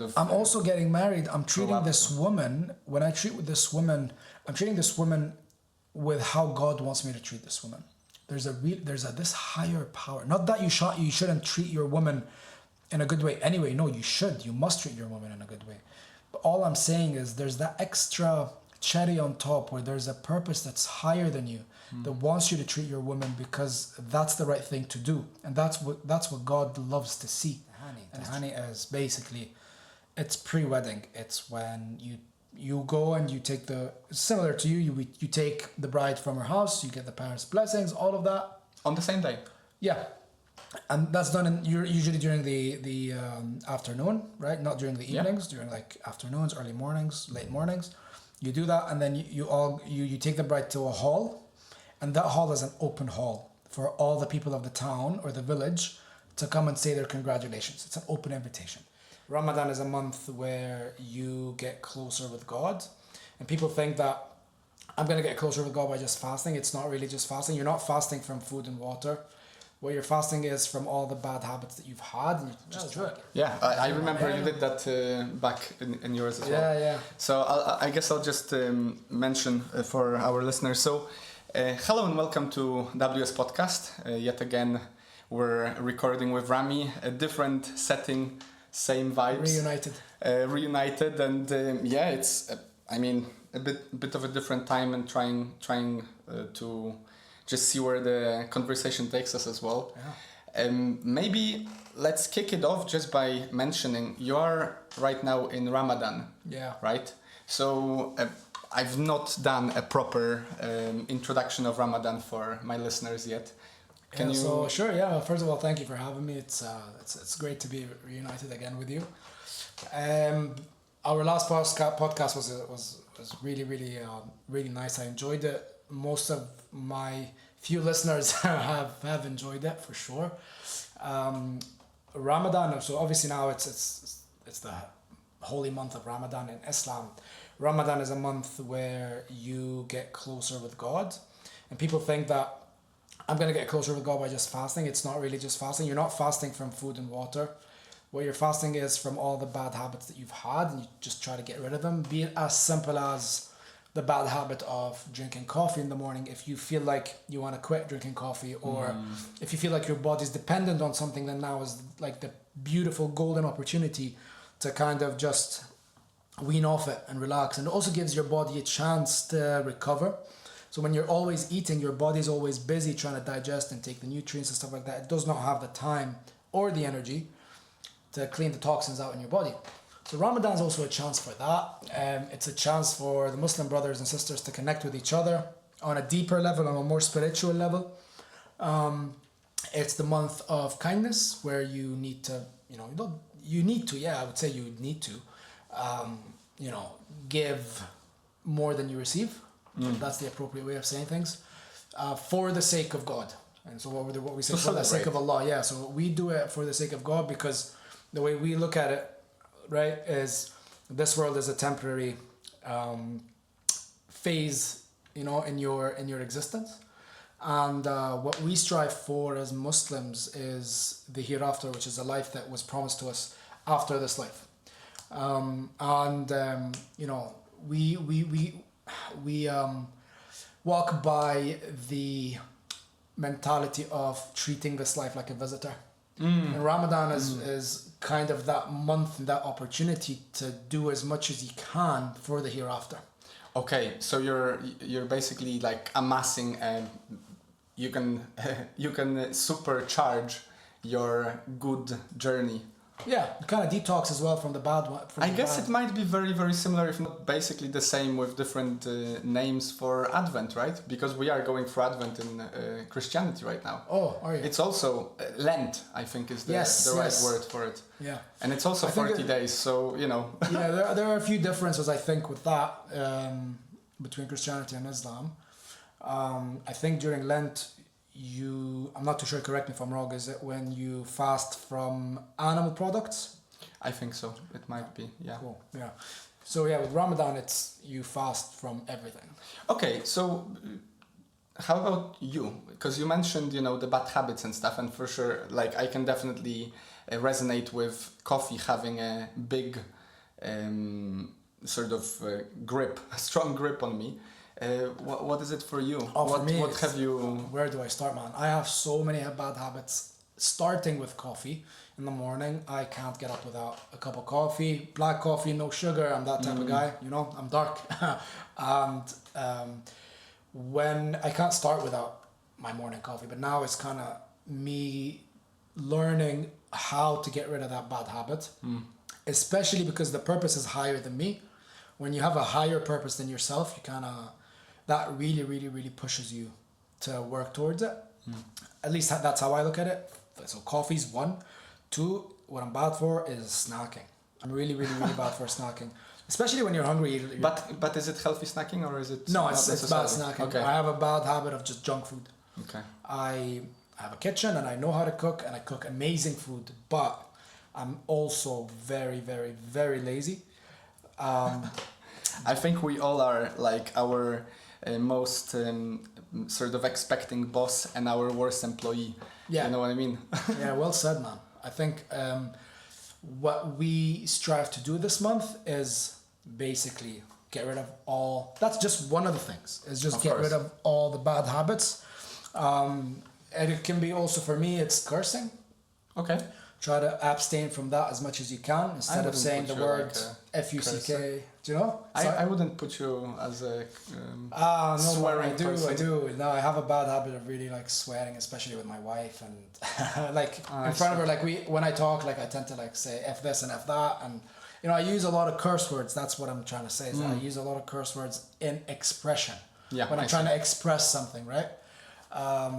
of... I'm also getting married. I'm treating this woman, when I treat with this woman, I'm treating this woman with how God wants me to treat this woman. There's this higher power. Not that you shouldn't treat your woman in a good way. Anyway, no, you should. You must treat your woman in a good way. But all I'm saying is there's that extra cherry on top where there's a purpose that's higher than you that wants you to treat your woman because that's the right thing to do. And that's what God loves to see. And Hani is basically, it's pre-wedding. It's when you go and you take similar to you take the bride from her house, you get the parents' blessings, all of that. On the same day? Yeah. And that's done usually during the afternoon, right? Not during the evenings, during like afternoons, early mornings, late mornings. You do that, and then you take the bride to a hall, and that hall is an open hall for all the people of the town or the village to come and say their congratulations. It's an open invitation. Ramadan is a month where you get closer with God, and people think that I'm going to get closer with God by just fasting. It's not really just fasting. You're not fasting from food and water. What you're fasting is from all the bad habits that you've had, and you just do it. Yeah, I remember you did that back in yours as well. Yeah. So I guess I'll just mention for our listeners. So hello and welcome to WS Podcast. Yet again, we're recording with Rami, a different setting, same vibes. Reunited, and it's a bit of a different time, and trying to just see where the conversation takes us as well. Yeah. Maybe let's kick it off just by mentioning you are right now in Ramadan. Yeah. Right? So I've not done a proper introduction of Ramadan for my listeners yet. Can you? So sure, yeah. Well, first of all, thank you for having me. It's great to be reunited again with you. Our last podcast was really really nice. I enjoyed it. Most of my few listeners have enjoyed it for sure. Ramadan. So obviously now it's the holy month of Ramadan in Islam. Ramadan is a month where you get closer with God, and people think that I'm going to get closer with God by just fasting. It's not really just fasting. You're not fasting from food and water. What you're fasting is from all the bad habits that you've had, and you just try to get rid of them. Be it as simple as the bad habit of drinking coffee in the morning if you feel like you want to quit drinking coffee, or if you feel like your body's dependent on something, then now is like the beautiful golden opportunity to kind of just wean off it and relax. And it also gives your body a chance to recover. So when you're always eating, your body's always busy trying to digest and take the nutrients and stuff like that. It does not have the time or the energy to clean the toxins out in your body. So Ramadan is also a chance for that. It's a chance for the Muslim brothers and sisters to connect with each other on a deeper level, on a more spiritual level. It's the month of kindness where you need to, I would say you need to, give more than you receive. That's the appropriate way of saying things. For the sake of God. And so what we say, for the sake of Allah. Yeah, so we do it for the sake of God, because the way we look at it, right, is this world is a temporary phase, in your existence. And what we strive for as Muslims is the hereafter, which is a life that was promised to us after this life. We walk by the mentality of treating this life like a visitor. And Ramadan is kind of that month, that opportunity to do as much as you can for the hereafter. Okay, so you're basically like amassing, and you can supercharge your good journey. Yeah, kind of detox as well from the bad one. I guess it might be very, very similar, if not basically the same, with different names for Advent, right? Because we are going for Advent in Christianity right now. Oh, are you? It's also Lent, I think, is the right word for it. Yeah. And it's also 40 days, so, Yeah, there are a few differences, I think, with that, between Christianity and Islam. I think during Lent, I'm not too sure, correct me if I'm wrong, is it when you fast from animal products? I think so. It might be, yeah. Cool, yeah. So yeah, with Ramadan, it's you fast from everything. Okay, so how about you? Because you mentioned, the bad habits and stuff, and for sure, like, I can definitely resonate with coffee having a big sort of grip, a strong grip on me. What is it for you? For me, what have you? Where do I start, man? I have so many bad habits. Starting with coffee in the morning, I can't get up without a cup of coffee. Black coffee, no sugar. I'm that type of guy. You know, I'm dark, and when I can't start without my morning coffee. But now it's kind of me learning how to get rid of that bad habit, especially because the purpose is higher than me. When you have a higher purpose than yourself, you kind of, that really, really, really pushes you to work towards it. At least that's how I look at it. So coffee's 1. 2, what I'm bad for is snacking. I'm really, really, really bad for snacking. Especially when you're hungry. But is it healthy snacking or is it? No, it's bad snacking. Okay. I have a bad habit of just junk food. Okay. I have a kitchen and I know how to cook and I cook amazing food, but I'm also very, very, very lazy. I think we all are like our most sort of expecting boss and our worst employee. Yeah. You know what I mean? Yeah, well said, man. I think what we strive to do this month is basically get rid of all, that's just one of the things, is just get rid of all the bad habits. And it can be also, for me, it's cursing. Okay. Try to abstain from that as much as you can instead of saying the word F-U-C-K. Do you know? I wouldn't put you as a no, swearing I do. person. I do. No, I have a bad habit of really like swearing, especially with my wife, and like in front of her. Like when I talk, like I tend to like say F this and F that, and you know I use a lot of curse words. That's what I'm trying to say. Is that I use a lot of curse words in expression. Yeah. When I'm trying to express something, right?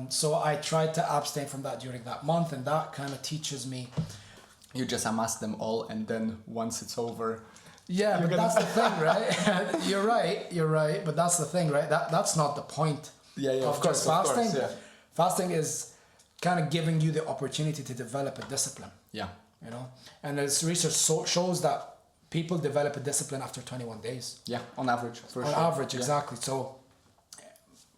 So I tried to abstain from that during that month, and that kind of teaches me. You just amass them all, and then once it's over. Yeah, but that's the thing, right? You're right. But that's the thing, right? That's not the point. Yeah, Of course, fasting. Of course, yeah. Fasting is kind of giving you the opportunity to develop a discipline. Yeah. You know, and as research shows that people develop a discipline after 21 days. Yeah, on average. On average, exactly. So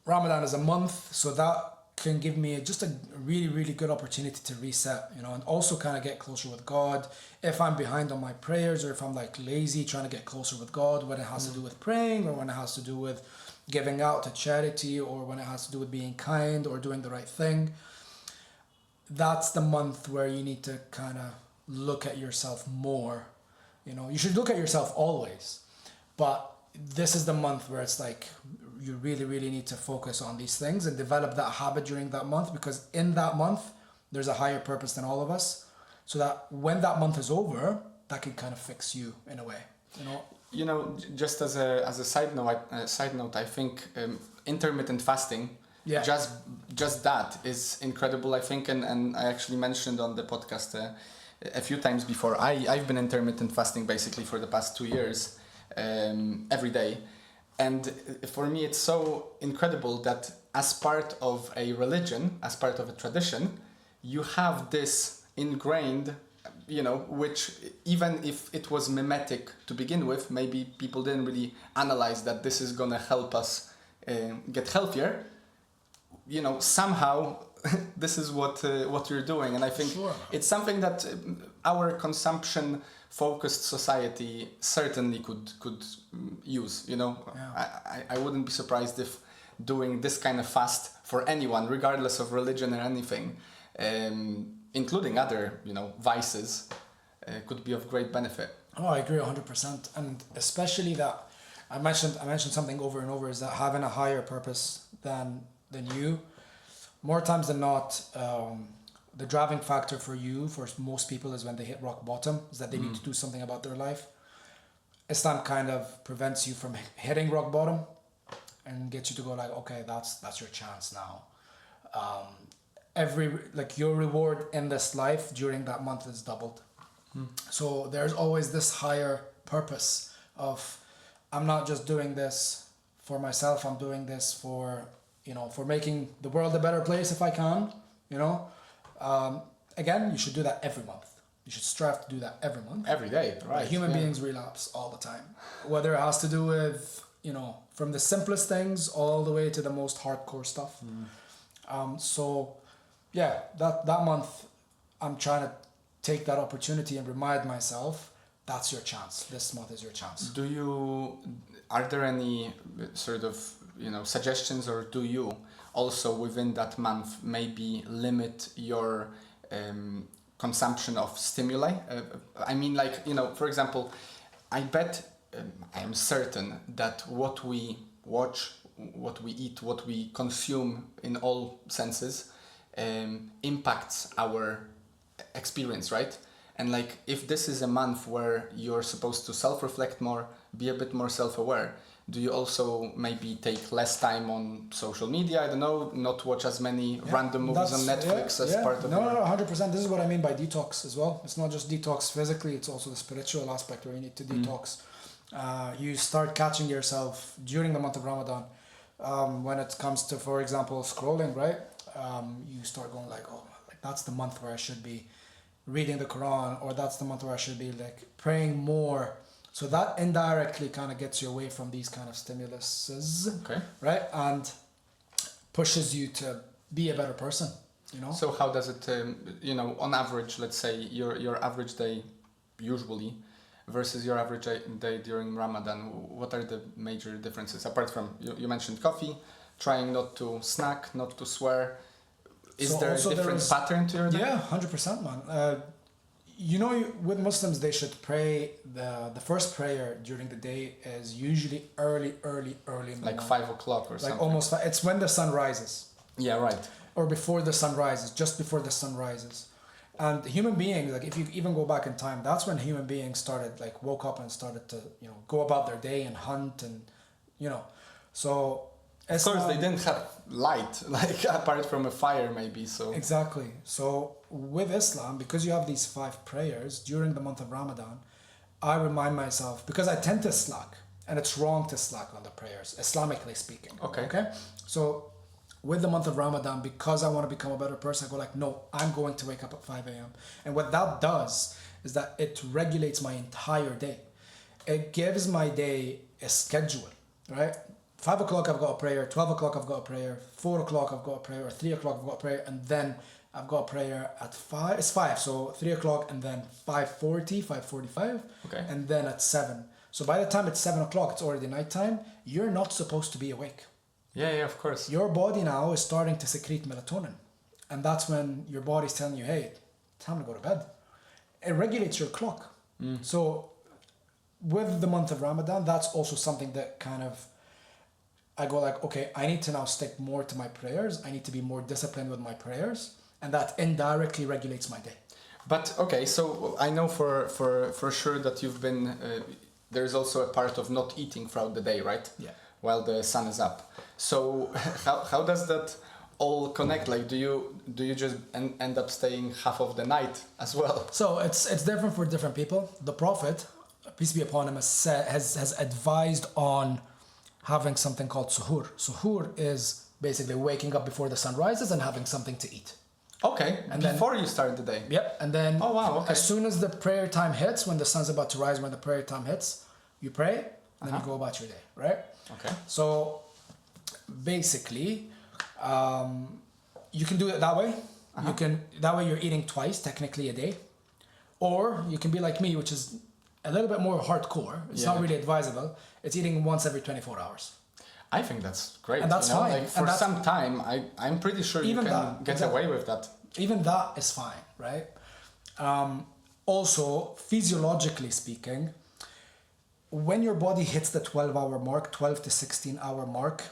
Ramadan is a month, so that can give me just a really, really good opportunity to reset, you know, and also kind of get closer with God. If I'm behind on my prayers, or if I'm like lazy trying to get closer with God, when it has to do with praying, or when it has to do with giving out to charity, or when it has to do with being kind or doing the right thing, that's the month where you need to kind of look at yourself more. You know, you should look at yourself always, but this is the month where it's like you really, really need to focus on these things and develop that habit during that month, because in that month there's a higher purpose than all of us, so that when that month is over, that can kind of fix you in a way, you know. You know, just as a side note, I think intermittent fasting, just that is incredible. I think, and I actually mentioned on the podcast a few times before. I've been intermittent fasting basically for the past 2 years, every day. And for me, it's so incredible that as part of a religion, as part of a tradition, you have this ingrained, you know, which even if it was mimetic to begin with, maybe people didn't really analyze that this is going to help us get healthier. You know, somehow this is what you're doing. And I think it's something that our consumption focused society certainly could use, you know. I wouldn't be surprised if doing this kind of fast for anyone, regardless of religion or anything, including other, you know, vices, could be of great benefit. Oh, I agree 100%, and especially that I mentioned something over and over, is that having a higher purpose than you, more times than not, the driving factor for most people is when they hit rock bottom, is that they need to do something about their life. Islam kind of prevents you from hitting rock bottom and gets you to go like, okay, that's your chance now. Your reward in this life during that month is doubled. So there's always this higher purpose of, I'm not just doing this for myself, I'm doing this for, you know, for making the world a better place if I can, you know. Again, you should do that every month. You should strive to do that every month. Every day, right. Human beings relapse all the time. Whether it has to do with, you know, from the simplest things all the way to the most hardcore stuff. So, yeah, that month, I'm trying to take that opportunity and remind myself, that's your chance. This month is your chance. Are there any sort of, suggestions, or do you also within that month maybe limit your consumption of stimuli? I mean, like, for example, I bet, I am certain that what we watch, what we eat, what we consume in all senses impacts our experience, right? And like, if this is a month where you're supposed to self-reflect more, be a bit more self-aware, do you also maybe take less time on social media? I don't know, not watch as many random movies on Netflix as part of No, 100%. This is what I mean by detox as well. It's not just detox physically, it's also the spiritual aspect where you need to detox. You start catching yourself during the month of Ramadan when it comes to, for example, scrolling, right? You start going like, oh, like that's the month where I should be reading the Quran, or that's the month where I should be like praying more. So that indirectly kind of gets you away from these kind of stimuluses, right? And pushes you to be a better person, So how does it, on average, let's say your average day usually versus your average day during Ramadan, what are the major differences? Apart from, you mentioned coffee, trying not to snack, not to swear. Is there a different pattern to your day? Yeah, 100%, man. With Muslims, they should pray, the first prayer during the day is usually early in the morning. Like 5 o'clock or something. Like almost, it's when the sun rises. Yeah, right. Or before the sun rises, just before the sun rises. And human beings, like if you even go back in time, that's when human beings started, like woke up and started to, go about their day and hunt and, so... Of course, they didn't have light, like apart from a fire maybe, so... Exactly. So with Islam, because you have these 5 prayers during the month of Ramadan, I remind myself, because I tend to slack, and it's wrong to slack on the prayers, Islamically speaking. Okay? So with the month of Ramadan, because I want to become a better person, I go like, no, I'm going to wake up at 5 a.m. And what that does is that it regulates my entire day. It gives my day a schedule, right? 5 o'clock I've got a prayer, 12 o'clock I've got a prayer, 4 o'clock I've got a prayer, or 3 o'clock I've got a prayer, and then I've got a prayer at 5, it's 5, so 3 o'clock and then 5:40, 5:45, and then at 7. So by the time it's 7 o'clock, it's already nighttime, you're not supposed to be awake. Yeah, of course. Your body now is starting to secrete melatonin, and that's when your body's telling you, hey, time to go to bed. It regulates your clock. So with the month of Ramadan, that's also something that kind of, I go like, okay, I need to now stick more to my prayers. I need to be more disciplined with my prayers. And that indirectly regulates my day. But, okay, so I know for sure that you've been, there's also a part of not eating throughout the day, right? Yeah. While the sun is up. So how does that all connect? Like, do you just end up staying half of the night as well? So it's different for different people. The Prophet, peace be upon him, has advised on having something called suhoor. Suhoor is basically waking up before the sun rises and having something to eat. Okay, and before you start the day. Yep, and then as soon as the prayer time hits, when the sun's about to rise, when the prayer time hits, you pray, and then you go about your day, right? Okay. So basically, you can do it that way. That way you're eating twice, technically a day. Or you can be like me, which is a little bit more hardcore. It's not really advisable. It's eating once every 24 hours. I think that's great. And that's fine. Like for some time, I'm pretty sure you can get away with that. Even that is fine, right? Also, physiologically speaking, when your body hits the 12-hour mark, 12 to 16-hour mark,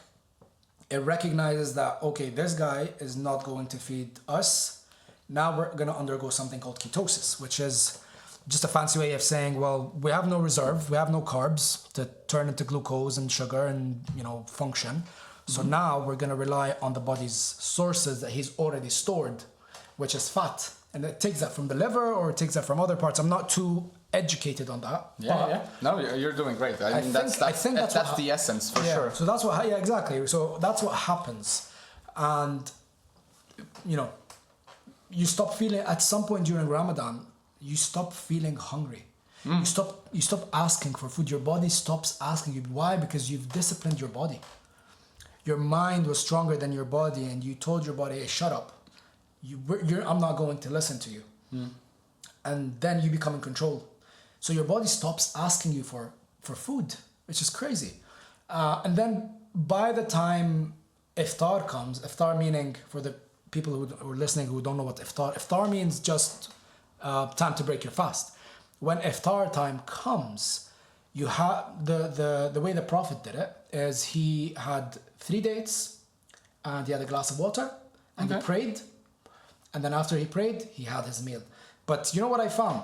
it recognizes that, okay, this guy is not going to feed us. Now we're going to undergo something called ketosis, which is just a fancy way of saying, well, we have no reserve, we have no carbs to turn into glucose and sugar and, function. So now we're going to rely on the body's sources that he's already stored, which is fat. And it takes that from the liver or it takes that from other parts. I'm not too educated on that. Yeah. No, you're doing great. I mean, that's the essence for sure. So that's what, exactly. So that's what happens. And, you stop feeling, at some point during Ramadan, you stop feeling hungry. You stop asking for food. Your body stops asking you. Why? Because you've disciplined your body. Your mind was stronger than your body, and you told your body, hey, shut up. I'm not going to listen to you. and then you become in control. So your body stops asking you for food, which is crazy. And then by the time iftar comes, iftar meaning, for the people who are listening who don't know what iftar means, just time to break your fast. When iftar time comes, you have the way the Prophet did it is he had 3 dates and he had a glass of water and he prayed, and then after he prayed he had his meal. But you know what I found?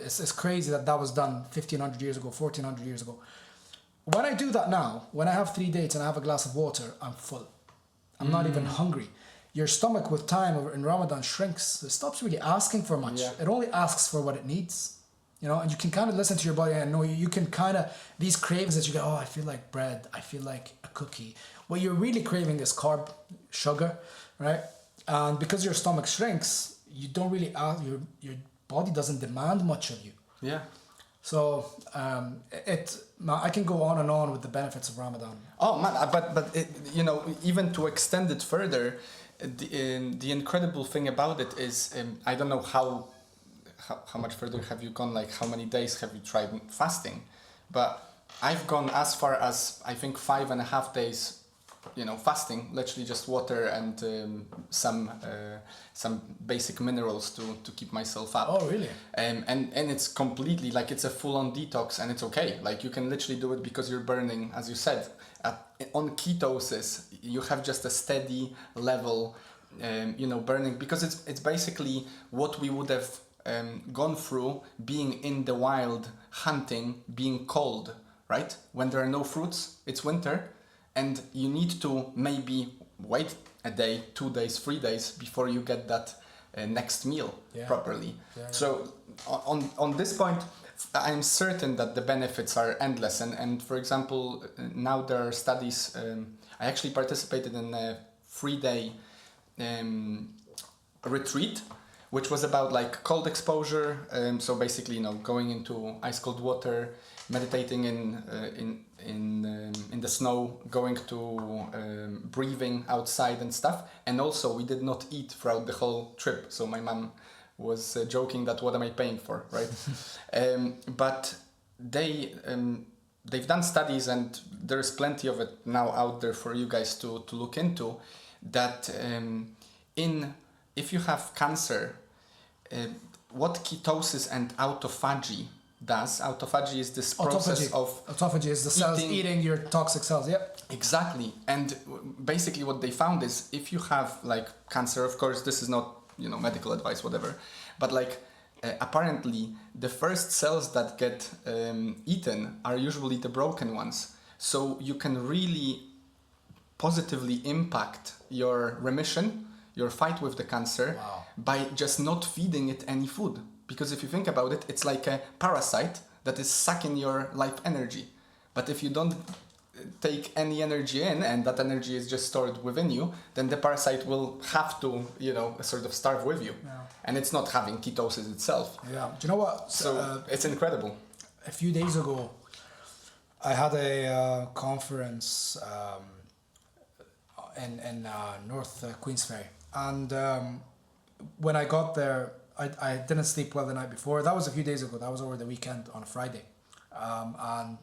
It's crazy that was done 1500 years ago, 1400 years ago. When I do that now, when I have 3 dates and I have a glass of water, I'm full. I'm not even hungry. Your stomach with time in Ramadan shrinks. It stops really asking for much. It only asks for what it needs. You know, and you can kind of listen to your body and know you can kind of, these cravings that you get, oh, I feel like bread, I feel like a cookie. What you're really craving is carb, sugar, right? And because your stomach shrinks, you don't really ask, your body doesn't demand much of you. Yeah. So I can go on and on with the benefits of Ramadan. Oh man, but it, you know, even to extend it further, the incredible thing about it is, I don't know how much further have you gone, like how many days have you tried fasting, but I've gone as far as I think 5.5 days, you know, fasting, literally just water and some basic minerals to keep myself up. Oh really? And it's completely like, it's a full-on detox, and it's okay. Like you can literally do it because you're burning, as you said, on ketosis. You have just a steady level, you know, burning, because it's basically what we would have gone through being in the wild, hunting, being cold, right? When there are no fruits, it's winter, and you need to maybe wait a day, 2 days, 3 days before you get that next meal properly. Yeah. So on this point, I'm certain that the benefits are endless. And for example, now there are studies. I actually participated in a 3-day retreat, which was about like cold exposure. So basically, you know, going into ice cold water, meditating in the snow, going to breathing outside and stuff. And also we did not eat throughout the whole trip. So my mom was joking that what am I paying for, right? But they've done studies, and there's plenty of it now out there for you guys to look into, that if you have cancer, what ketosis and autophagy does. Autophagy is this process of... Autophagy is the cells eating your toxic cells, yep. Exactly. And basically what they found is, if you have like cancer, of course this is not, you know, medical advice, whatever, but like apparently the first cells that get eaten are usually the broken ones. So you can really positively impact your remission, your fight with the cancer, by just not feeding it any food. Because if you think about it, it's like a parasite that is sucking your life energy. But if you don't take any energy in, and that energy is just stored within you, then the parasite will have to, you know, sort of starve with you. Yeah. And it's not having ketosis itself. Yeah. Do you know what? So it's incredible. A few days ago, I had a conference in North Queensferry. And when I got there, I didn't sleep well the night before. That was a few days ago. That was over the weekend on a Friday. And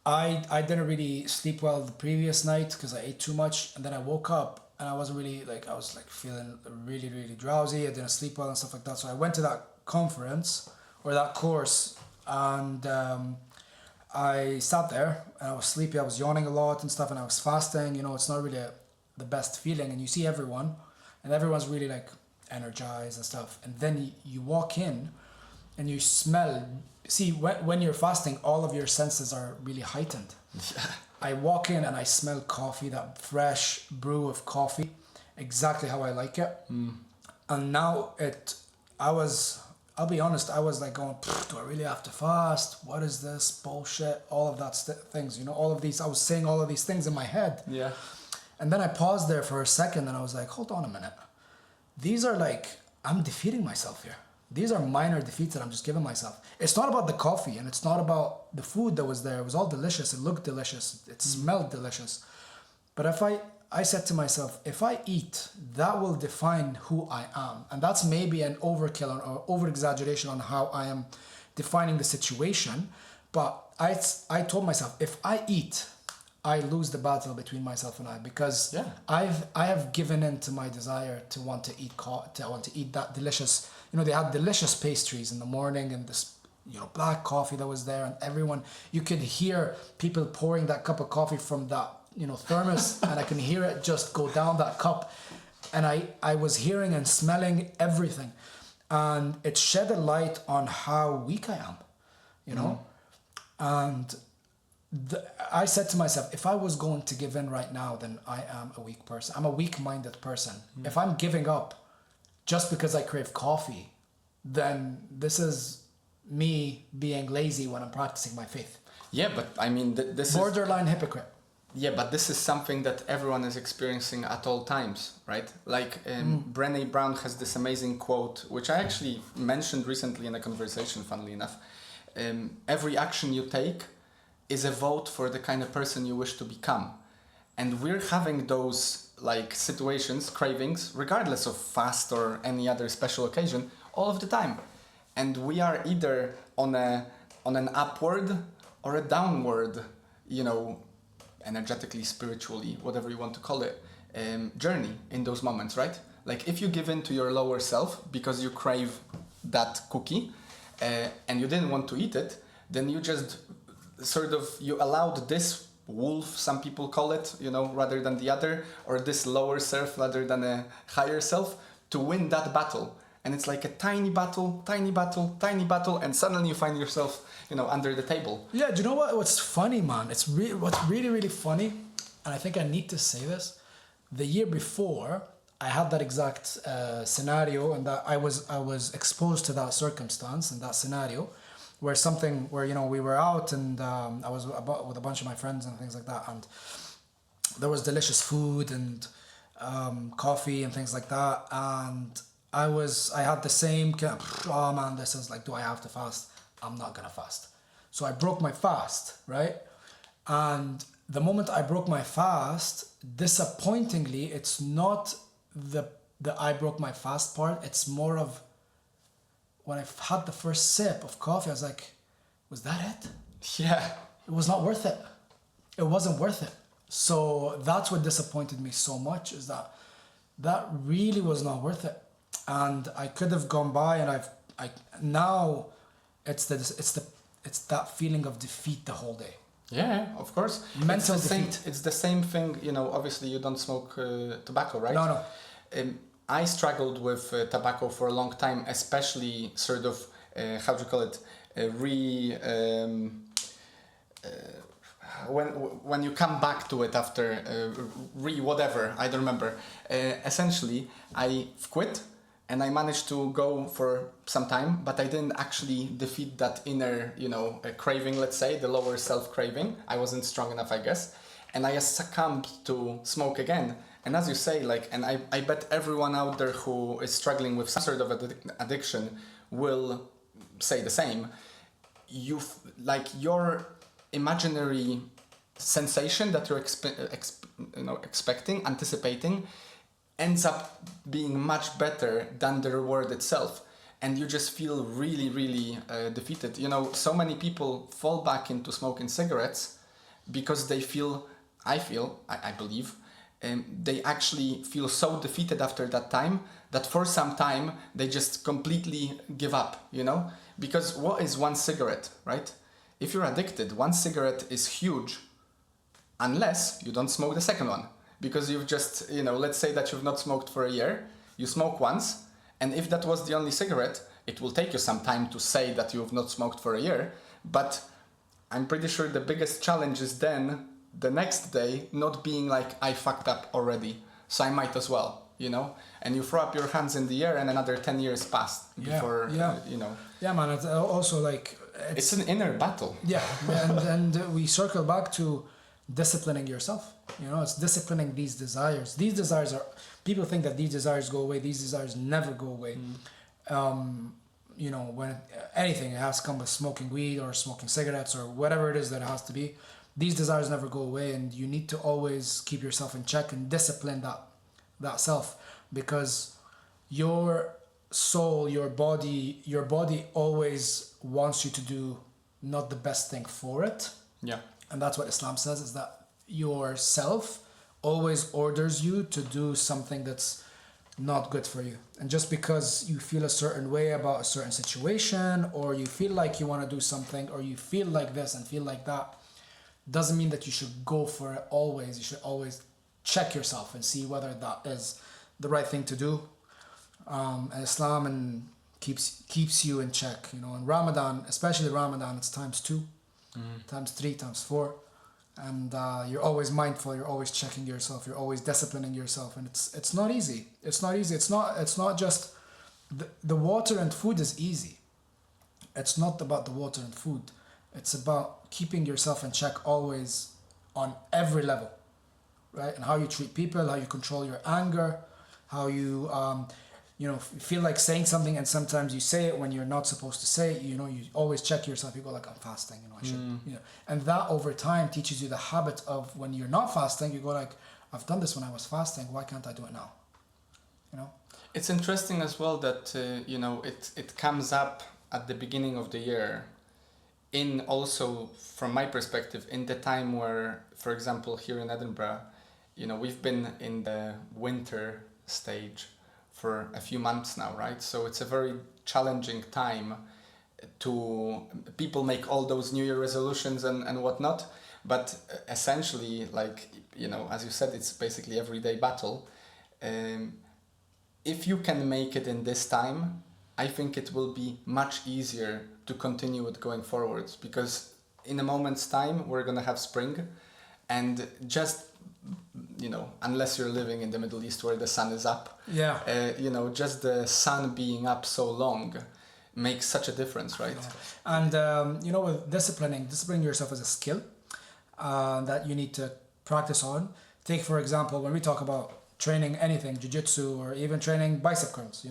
I didn't really sleep well the previous night because I ate too much. And then I woke up and I wasn't really I was feeling really, really drowsy. I didn't sleep well and stuff like that. So I went to that conference or that course, and I sat there and I was sleepy. I was yawning a lot and stuff, and I was fasting. You know, it's not really the best feeling. And you see everyone, and everyone's really energized and stuff. And then you walk in and you smell. See, when you're fasting, all of your senses are really heightened. Yeah. I walk in and I smell coffee, that fresh brew of coffee, exactly how I like it. And now I'll be honest, I was going, do I really have to fast? What is this bullshit? All of that things, you know, all of these, I was saying all of these things in my head. Yeah. And then I paused there for a second and I was like, hold on a minute. These are I'm defeating myself here. These are minor defeats that I'm just giving myself. It's not about the coffee, and it's not about the food that was there. It was all delicious. It looked delicious. It smelled delicious. But if I said to myself, if I eat, that will define who I am. And that's maybe an overkill or over exaggeration on how I am defining the situation. But I told myself, if I eat, I lose the battle between myself and I, because I have given in to my desire to want to eat that delicious. They had delicious pastries in the morning, and this black coffee that was there, and everyone, you could hear people pouring that cup of coffee from that thermos, and I can hear it just go down that cup, and I was hearing and smelling everything, and it shed a light on how weak I am, and I said to myself, if I was going to give in right now, then I am a weak person. I'm a weak-minded person. If I'm giving up just because I crave coffee, then this is me being lazy when I'm practicing my faith. Yeah, but I mean, this borderline hypocrite. Yeah, but this is something that everyone is experiencing at all times, right? Like Brené Brown has this amazing quote, which I actually mentioned recently in a conversation, funnily enough. Every action you take is a vote for the kind of person you wish to become. And we're having those like situations, cravings, regardless of fast or any other special occasion, all of the time. And we are either on an upward or a downward, energetically, spiritually, whatever you want to call it, journey in those moments, right? Like if you give in to your lower self because you crave that cookie and you didn't want to eat it, then you just you allowed this wolf, some people call it, rather than the other, or this lower self rather than a higher self, to win that battle. And it's like a tiny battle, and suddenly you find yourself, under the table. Yeah, do you know what's funny, man? What's really, really funny, and I think I need to say this. The year before, I had that exact scenario, and that I was exposed to that circumstance and that scenario, where we were out, and I was with a bunch of my friends and things like that, and there was delicious food and coffee and things like that, and I had the same kind of, oh man, this is like, do I have to fast? I'm not gonna fast. So I broke my fast, right? And the moment I broke my fast, disappointingly, it's not the I broke my fast part, it's more of when I had the first sip of coffee, I was like, was that it? Yeah. It was not worth it. It wasn't worth it. So that's what disappointed me so much, is that really was not worth it. And I could have gone by, and now it's that feeling of defeat the whole day. Yeah, of course. Mental defeat. It's the same thing, obviously you don't smoke tobacco, right? No. I struggled with tobacco for a long time, especially sort of, how do you call it, when you come back to it after whatever, I don't remember. Essentially, I quit and I managed to go for some time, but I didn't actually defeat that inner, craving, let's say, the lower self craving. I wasn't strong enough, I guess. And I succumbed to smoke again. And as you say, and I bet everyone out there who is struggling with some sort of addiction will say the same. Your imaginary sensation that you're expecting, anticipating, ends up being much better than the reward itself. And you just feel really, really defeated. So many people fall back into smoking cigarettes because they I believe, they actually feel so defeated after that time that for some time they just completely give up, Because what is one cigarette, right? If you're addicted, one cigarette is huge unless you don't smoke the second one. Because you've just, let's say that you've not smoked for a year, you smoke once, and if that was the only cigarette, it will take you some time to say that you've not smoked for a year, but I'm pretty sure the biggest challenge is then the next day not being like, I fucked up already, so I might as well, and you throw up your hands in the air and another 10 years passed before, Yeah, man, it's also like... It's an inner battle. Yeah, and we circle back to disciplining yourself. It's disciplining these desires. These desires people think that these desires go away. These desires never go away. When anything, it has to come with smoking weed or smoking cigarettes or whatever it is that it has to be. these desires never go away, and you need to always keep yourself in check and discipline that self, because your soul, your body always wants you to do not the best thing for it. Yeah. And that's what Islam says, is that your self always orders you to do something that's not good for you. And just because you feel a certain way about a certain situation, or you feel like you want to do something, or you feel like this and feel like that, doesn't mean that you should go for it always. You should always check yourself and see whether that is the right thing to do. And Islam keeps you in check. You know, in Ramadan, especially Ramadan, it's times 2, times 3, times 4. And you're always mindful, you're always checking yourself, you're always disciplining yourself, and it's not easy. It's not just the water and food is easy. It's not about the water and food. It's about keeping yourself in check always on every level, right? And how you treat people, how you control your anger, how you feel like saying something, and sometimes you say it when you're not supposed to say it. You know, you always check yourself. You go like, I'm fasting, you know, I should, and that over time teaches you the habit of, when you're not fasting, you go like, I've done this when I was fasting, why can't I do it now? You know? It's interesting as well that, it comes up at the beginning of the year, in also, from my perspective, in the time where, for example, here in Edinburgh, we've been in the winter stage for a few months now, right? So it's a very challenging time to people make all those New Year resolutions and whatnot. But essentially, like, as you said, it's basically everyday battle. If you can make it in this time, I think it will be much easier to continue it going forwards, because in a moment's time, we're going to have spring, and just unless you're living in the Middle East where the sun is up, just the sun being up so long makes such a difference, right? And with disciplining yourself is a skill that you need to practice on. Take, for example, when we talk about training anything, jiu-jitsu, or even training bicep curls,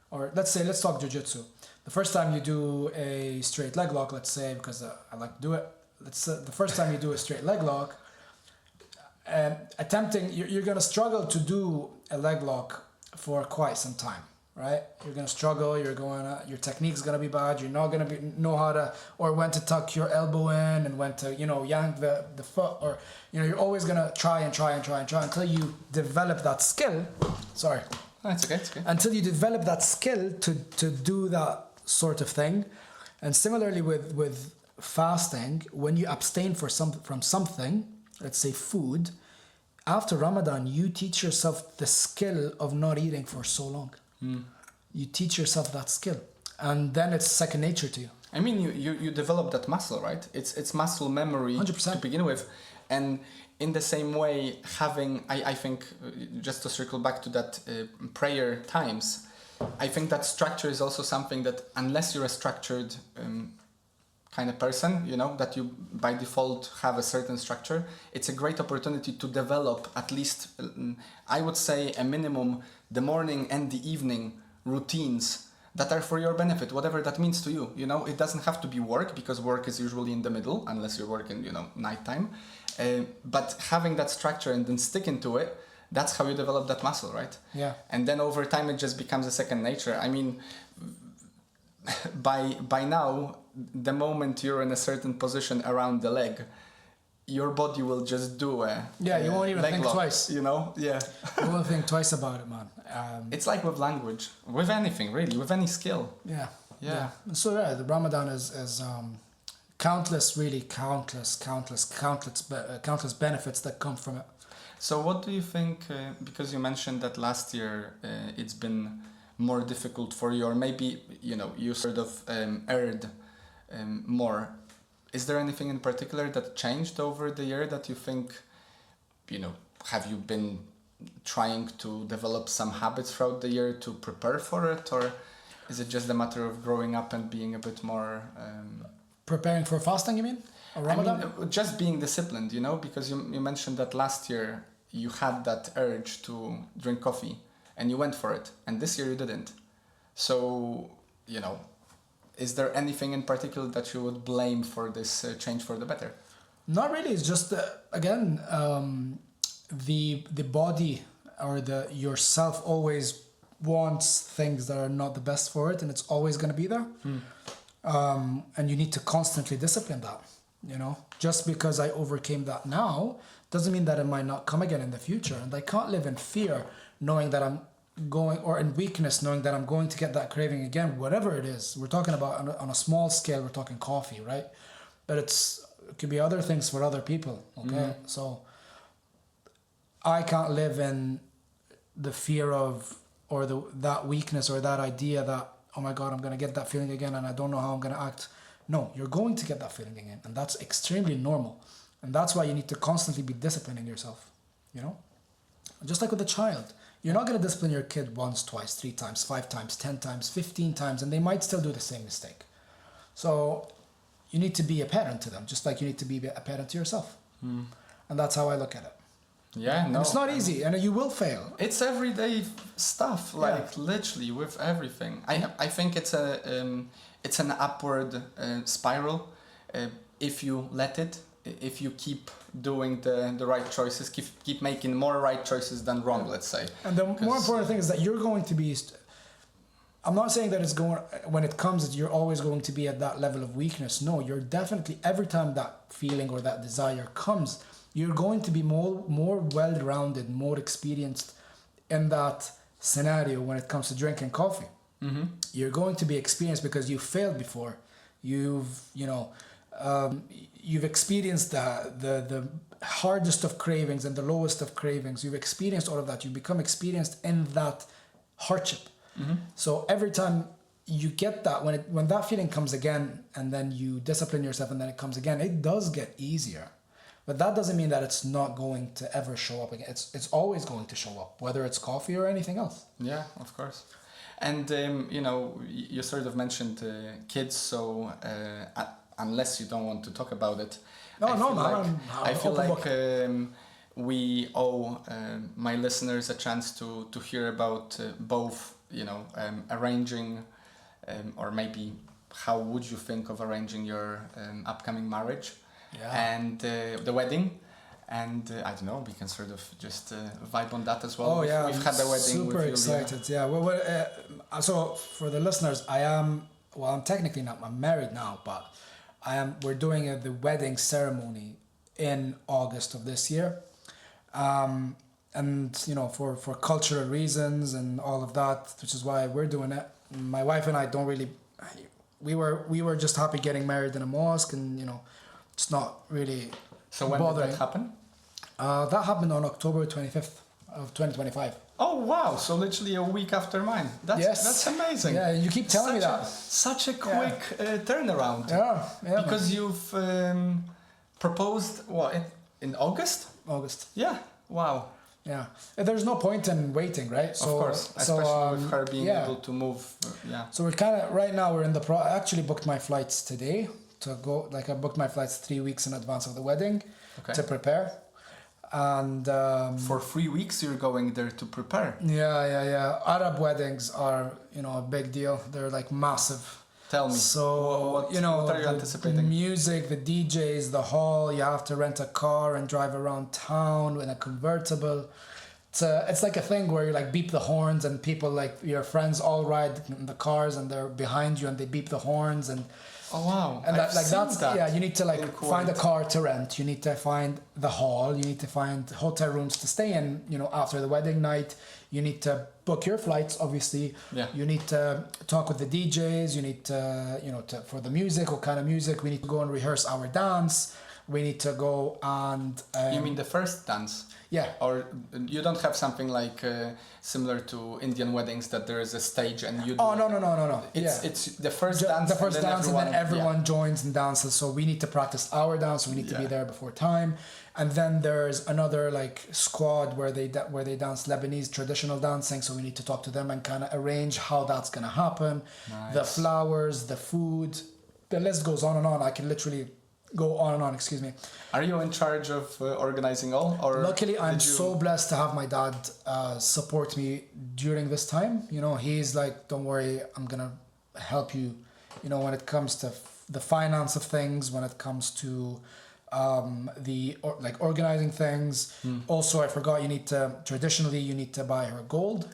or let's talk jiu-jitsu. The first time you do a straight leg lock, let's say, because I like to do it, the first time you do a straight leg lock, you're going to struggle to do a leg lock for quite some time, right? You're going to struggle, your technique's going to be bad, you're not going to know how to, or when to tuck your elbow in, and when to, yank the foot, or, you're always going to try until you develop that skill. Sorry. Oh, it's okay. Until you develop that skill to do that sort of thing. And similarly with fasting, when you abstain from something, let's say food, after Ramadan, you teach yourself the skill of not eating for so long. You teach yourself that skill, and then it's second nature to you. I mean, you develop that muscle, right? It's muscle memory 100%. to begin with. And in the same way, I think, just to circle back to that prayer times, I think that structure is also something that, unless you're a structured kind of person, that you by default have a certain structure, it's a great opportunity to develop at least, I would say, a minimum, the morning and the evening routines that are for your benefit, whatever that means to you. It doesn't have to be work, because work is usually in the middle, unless you're working, nighttime. But having that structure and then sticking to it, that's how you develop that muscle, right? Yeah. And then over time, it just becomes a second nature. I mean, by now, the moment you're in a certain position around the leg, your body will just do you won't even think twice. Yeah. You won't think twice about it, man. It's like with language, with anything really, with any skill. Yeah. So the Ramadan is countless benefits that come from it. So what do you think, because you mentioned that last year it's been more difficult for you, or maybe you sort of erred more. Is there anything in particular that changed over the year that you think, have you been trying to develop some habits throughout the year to prepare for it, or is it just a matter of growing up and being a bit more... Preparing for fasting, you mean? Or Ramadan? I mean, just being disciplined, because you mentioned that last year you had that urge to drink coffee and you went for it, and this year you didn't. So, is there anything in particular that you would blame for this change for the better? Not really. It's just again, the body or yourself always wants things that are not the best for it, and it's always going to be there. And you need to constantly discipline that. Just because I overcame that now doesn't mean that it might not come again in the future. And I can't live in fear knowing that I'm going, or in weakness knowing that I'm going to get that craving again, whatever it is. We're talking about on a small scale, we're talking coffee, right? But it could be other things for other people, okay? So I can't live in the fear of, or that weakness or that idea that, oh my God, I'm going to get that feeling again and I don't know how I'm going to act. No, you're going to get that feeling again, and that's extremely normal. And that's why you need to constantly be disciplining yourself, Just like with a child. You're not going to discipline your kid once, twice, 3 times, 5 times, 10 times, 15 times, and they might still do the same mistake. So you need to be a parent to them, just like you need to be a parent to yourself. And that's how I look at it. Yeah, and it's not easy, and you will fail. It's everyday stuff, literally with everything. I think it's an upward spiral if you let it. If you keep doing the right choices, keep making more right choices than wrong, let's say. And the more important thing is that you're going to be... I'm not saying that when it comes, you're always going to be at that level of weakness. No, you're definitely, every time that feeling or that desire comes, you're going to be more well-rounded, more experienced in that scenario when it comes to drinking coffee. You're going to be experienced because you failed before. You've experienced the hardest of cravings and the lowest of cravings. You've experienced all of that. You become experienced in that hardship. So every time you get that, when that feeling comes again, and then you discipline yourself and then it comes again, it does get easier. But that doesn't mean that it's not going to ever show up again. It's always going to show up, whether it's coffee or anything else. Yeah, of course. And, you sort of mentioned kids, so unless you don't want to talk about it. I feel like we owe my listeners a chance to hear about both, arranging, or maybe how would you think of arranging your upcoming marriage and the wedding. And I don't know, we can sort of just vibe on that as well. Oh, yeah. We've had the wedding. Super excited. Yeah. Well, so for the listeners, I'm technically not, I'm married now, but we're doing the wedding ceremony in August of this year. And, for cultural reasons and all of that, which is why we're doing it. My wife and I don't really, we were just happy getting married in a mosque, and, it's not really. So when did that happen? That happened on October 25th of 2025. Oh, wow. So literally a week after mine. That's amazing. Yeah, you keep telling me that. Such a quick turnaround. Yeah. Because you've proposed, in August? August. Yeah. Wow. Yeah. There's no point in waiting, right? So, of course. Especially with her being able to move. So we're kind of, right now we're in I actually booked my flights today to go, I booked my flights 3 weeks in advance of the wedding to prepare. And for 3 weeks you're going there to prepare. Yeah. Arab weddings are, a big deal. They're massive. Tell me. So what are you anticipating? The music, the DJs, the hall. You have to rent a car and drive around town in a convertible. It's like a thing where you beep the horns, and people your friends all ride in the cars and they're behind you and they beep the horns and. Oh wow! And that. You need to find a car to rent. You need to find the hall. You need to find hotel rooms to stay in. After the wedding night, you need to book your flights. Obviously, you need to talk with the DJs. You need to, for the music. What kind of music? We need to go and rehearse our dance. We need to go and. You mean the first dance? Yeah. Or you don't have something similar to Indian weddings that there is a stage and you. Oh no. It's the first dance. The first dance, and then everyone joins and dances. So we need to practice our dance. We need to be there before time, and then there's another squad where they dance Lebanese traditional dancing. So we need to talk to them and kind of arrange how that's gonna happen. Nice. The flowers, the food, the list goes on and on. I can literally go on and on. Excuse me. Are you in charge of organizing all? Or luckily, I'm so blessed to have my dad support me during this time. He's don't worry, I'm gonna help you. When it comes to the finance of things, when it comes to like organizing things. Also, I forgot, traditionally you need to buy her gold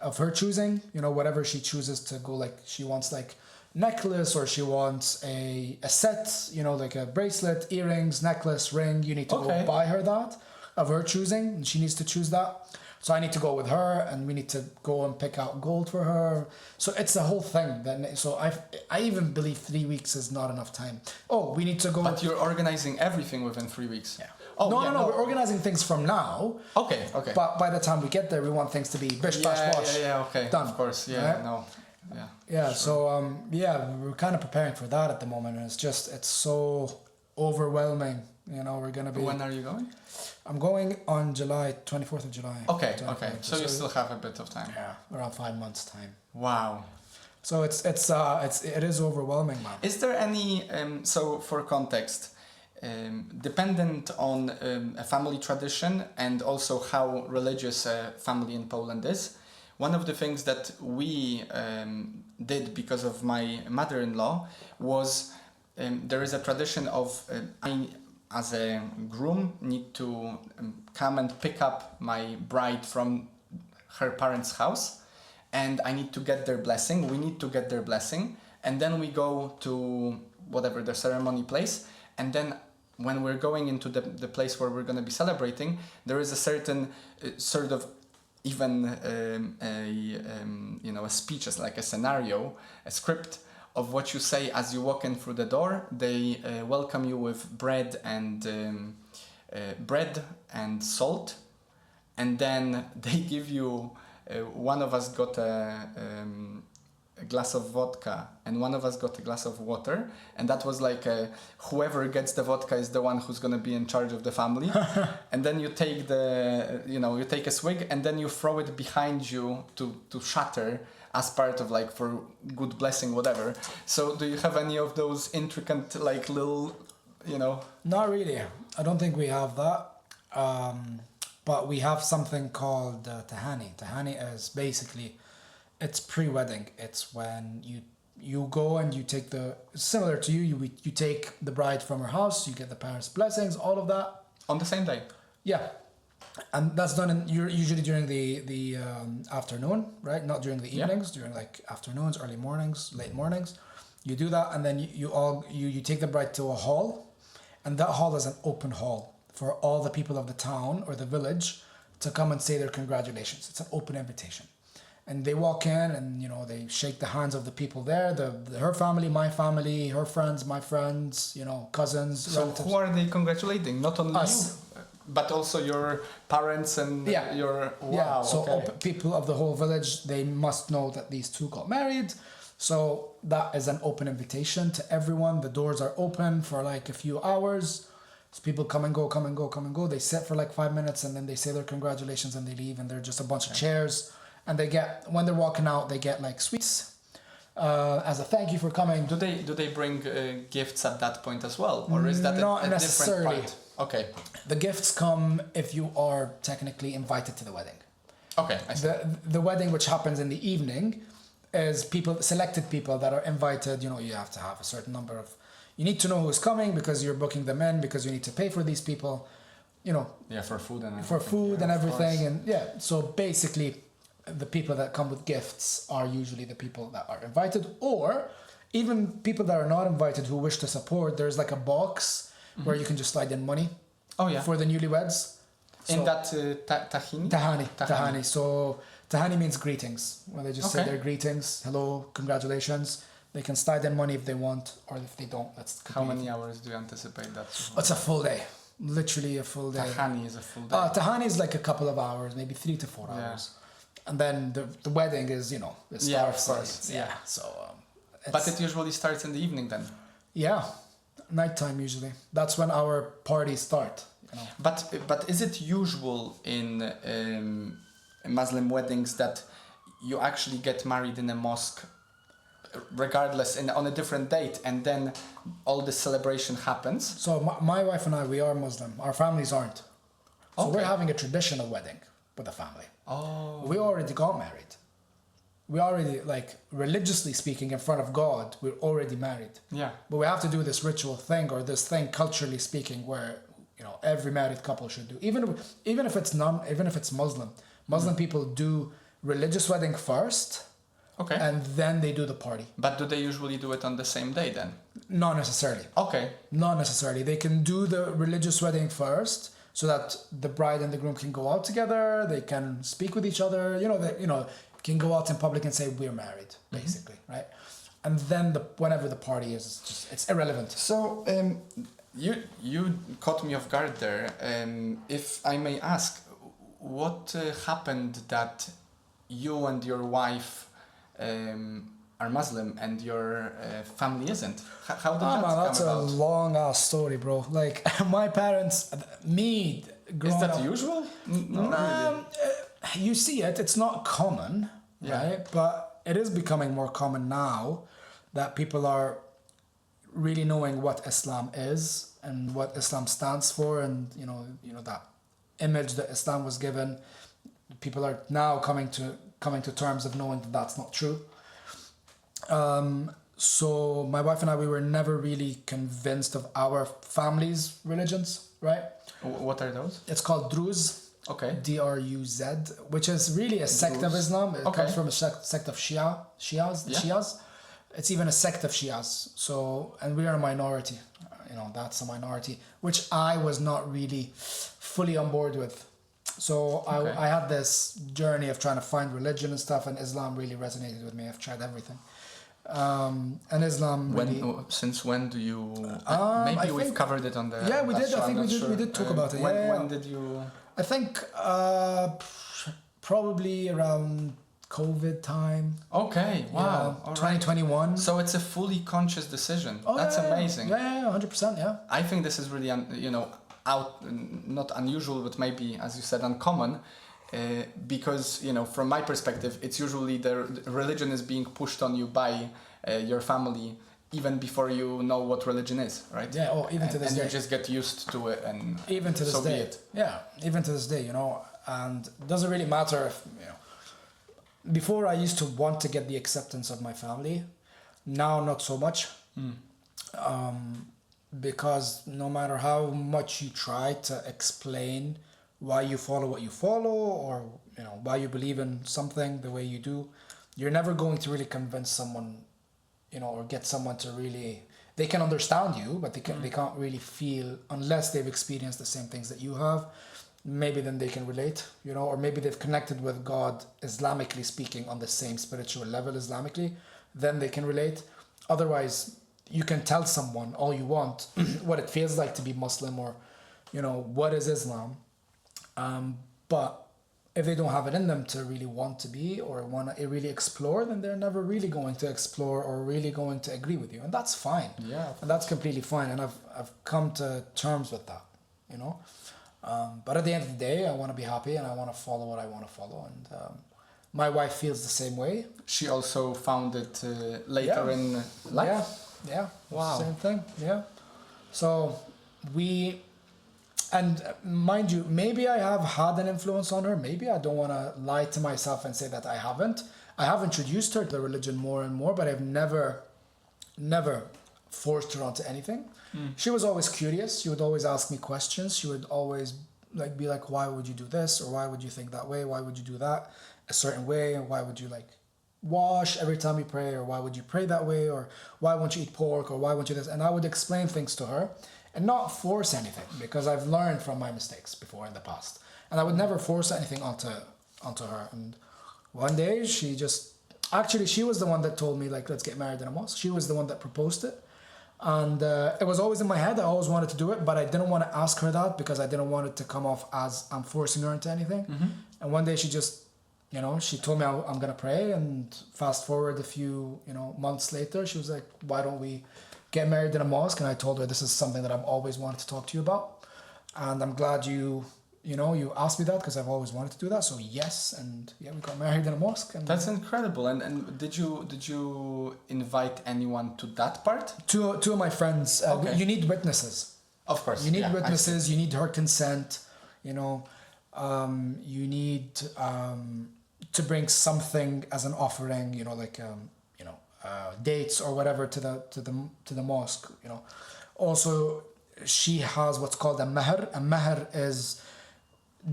of her choosing, whatever she chooses to go, like she wants like necklace, or she wants a set, like a bracelet, earrings, necklace, ring. You need to go buy her that of her choosing, and she needs to choose that. So I need to go with her, and we need to go and pick out gold for her. So it's a whole thing. So I even believe 3 weeks is not enough time. Oh, we need to go. But you're organizing everything within 3 weeks. Yeah. Oh, no, we're organizing things from now. Okay. But by the time we get there, we want things to be bish, bash, wash. Yeah, okay. Done. Of course, yeah, right? no. Yeah. Yeah, sure. so we're kind of preparing for that at the moment, and it's so overwhelming. We're gonna be. When are you going? I'm going on 24th of July. Okay. So you still have a bit of time. Yeah, around 5 months' time. Wow. So it is overwhelming, man. Is there any so for context, dependent on a family tradition and also how religious a family in Poland is? One of the things that we did because of my mother-in-law was there is a tradition of I, as a groom, need to come and pick up my bride from her parents' house, and I need to get their blessing. We need to get their blessing, and then we go to whatever the ceremony place, and then when we're going into the place where we're going to be celebrating, there is a certain sort of even a speech, as like a scenario, a script of what you say as you walk in through the door. They welcome you with bread and salt, and then they give you. One of us got a glass of vodka, and one of us got a glass of water, and that was like whoever gets the vodka is the one who's going to be in charge of the family. And then you take you take a swig, and then you throw it behind you to shatter as part of like for good blessing, whatever. So do you have any of those intricate like little, Not really. I don't think we have that. But we have something called tahani. Tahani is basically, it's pre-wedding. It's when you go and you take similar to you take the bride from her house, you get the parents' blessings, all of that. On the same day? Yeah. And that's done usually during the afternoon, right? Not during the evenings, during like afternoons, early mornings, late mornings. You do that, and then you take the bride to a hall, and that hall is an open hall for all the people of the town or the village to come and say their congratulations. It's an open invitation. And they walk in, and they shake the hands of the people there, her family, my family, her friends, my friends, cousins, so relatives. Who are they congratulating? Not only us, you, but also your parents and your So people of the whole village, they must know that these two got married. So that is an open invitation to everyone. The doors are open for like a few hours. So people come and go, come and go, come and go. They sit for like 5 minutes, and then they say their congratulations, and they leave, and they're just a bunch of chairs. And when they're walking out, they get like sweets as a thank you for coming. Do they bring gifts at that point as well, or is that not a necessarily different part? Okay. The gifts come if you are technically invited to the wedding. Okay, I see. The wedding, which happens in the evening, is selected people that are invited. You have to have a certain number of. You need to know who's coming because you're booking them in, because you need to pay for these people. For food and everything. For food and everything, and so basically, the people that come with gifts are usually the people that are invited, or even people that are not invited who wish to support. There's like a box where you can just slide in money. Oh yeah. For the newlyweds. In that tahini? Tahani. So tahani means greetings. When they just say their greetings, hello, congratulations. They can slide in money if they want, or if they don't. How many hours do you anticipate that? It's a full day. Literally a full day. Tahani is a full day. Tahani is like a couple of hours, maybe 3 to 4 hours. And then the wedding is, it starts. Of course. So. But it usually starts in the evening then. Yeah, nighttime usually. That's when our parties start. But is it usual in Muslim weddings that you actually get married in a mosque, regardless, on a different date, and then all this celebration happens? So my wife and I, we are Muslim. Our families aren't. So we're having a traditional wedding with the family. Oh. We already got married. we already, like, religiously speaking, in front of God, we're already married. Yeah. But we have to do this ritual thing, or this thing culturally speaking, where, you know, every married couple should do. Even if it's Muslim people do religious wedding first. Okay. And then they do the party. But do they usually do it on the same day then? Not necessarily. Okay. Not necessarily. They can do the religious wedding first, so that the bride and the groom can go out together. They can speak with each other. They can go out in public and say we're married, basically, right? And then whenever the party is, it's irrelevant. So you caught me off guard there. If I may ask, what happened that you and your wife are Muslim and your family isn't? How did that come about? That's a long ass story, bro. Like, my parents, me growing up. Is that up, usual? Really. You see it. It's not common, right? But it is becoming more common now that people are really knowing what Islam is and what Islam stands for, and you know that image that Islam was given. People are now coming to terms of knowing that that's not true. So my wife and I, we were never really convinced of our family's religions, right? What are those? It's called Druz. Okay. D-R-U-Z, which is really a sect of Islam. It comes from a sect of Shias. It's even a sect of Shias. So, and we are a minority. That's a minority, which I was not really fully on board with. So I had this journey of trying to find religion and stuff, and Islam really resonated with me. I've tried everything. And Islam really... Since when do you... maybe we've covered it on the... Yeah, we did. I think we did talk about it. When did you... I think probably around COVID time. Okay, wow. Yeah, 2021. So it's a fully conscious decision. That's amazing. Yeah, 100%, yeah. I think this is really, not unusual, but maybe, as you said, uncommon. Because, from my perspective, it's usually the religion is being pushed on you by your family even before you know what religion is, right? Yeah, even to this day. And you just get used to it, and even to this day. Be it. Yeah, even to this day, and it doesn't really matter if, before I used to want to get the acceptance of my family, now not so much. Because no matter how much you try to explain why you follow what you follow, or why you believe in something the way you do, you're never going to really convince someone, or get someone to really... They can understand you, but they can't really feel, unless they've experienced the same things that you have. Maybe then they can relate, or maybe they've connected with God, Islamically speaking, on the same spiritual level Islamically, then they can relate. Otherwise, you can tell someone all you want what it feels like to be Muslim, or what is Islam, but if they don't have it in them to really want to be, or want to really explore, then they're never really going to explore or really going to agree with you, and that's fine. Yeah, and that's completely fine, and I've come to terms with that, but at the end of the day, I want to be happy, and I want to follow what I want to follow, and my wife feels the same way. She also found it later in life? Yeah. Wow. Same thing, yeah. So and mind you, maybe I have had an influence on her. Maybe I don't want to lie to myself and say that I haven't. I have introduced her to the religion more and more, but I've never forced her onto anything. She was always curious. She would always ask me questions. She would always be like, why would you do this? Or why would you think that way? Why would you do that a certain way? And why would you wash every time you pray? Or why would you pray that way? Or why won't you eat pork? Or why won't you this? And I would explain things to her and not force anything, because I've learned from my mistakes before in the past. And I would never force anything onto her. And one day she was the one that told me, let's get married in a mosque. She was the one that proposed it. And it was always in my head. I always wanted to do it, but I didn't want to ask her that, because I didn't want it to come off as I'm forcing her into anything. And one day she just, she told me I'm going to pray. And fast forward a few, months later, she was like, why don't we get married in a mosque? And I told her, this is something that I've always wanted to talk to you about. And I'm glad you asked me that, because I've always wanted to do that. So yes, and yeah, we got married in a mosque. And that's incredible. And did you invite anyone to that part? Two of my friends. Okay. You need witnesses. Of course. You need witnesses. You need her consent. You need to bring something as an offering, like dates or whatever to the mosque. Also, she has what's called a mahr. A mahr is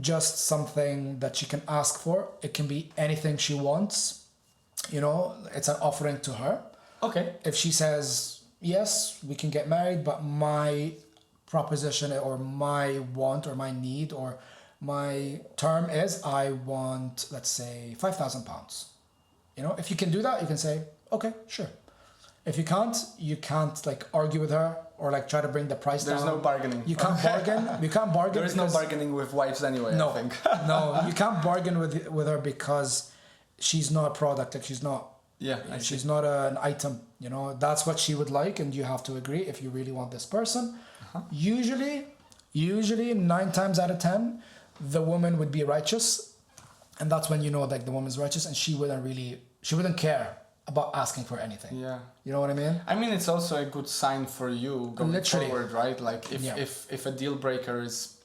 just something that she can ask for. It can be anything she wants. It's an offering to her. Okay. If she says yes, we can get married, but my proposition or my want or my need or my term is I want, let's say, £5,000. If you can do that, you can say, okay, sure. If you can't argue with her or try to bring the price down. There's no bargaining. You can't bargain. You can't bargain. There is no bargaining with wives anyway, no, I think. No, you can't bargain with her because she's not a product. She's not. Yeah, she's not an item. That's what she would like, and you have to agree if you really want this person. Uh-huh. Usually 9 times out of 10, the woman would be righteous, and that's when the woman's righteous, and she wouldn't care about asking for anything. Yeah. You know what I mean? I mean, it's also a good sign for you going forward, right? If a deal breaker is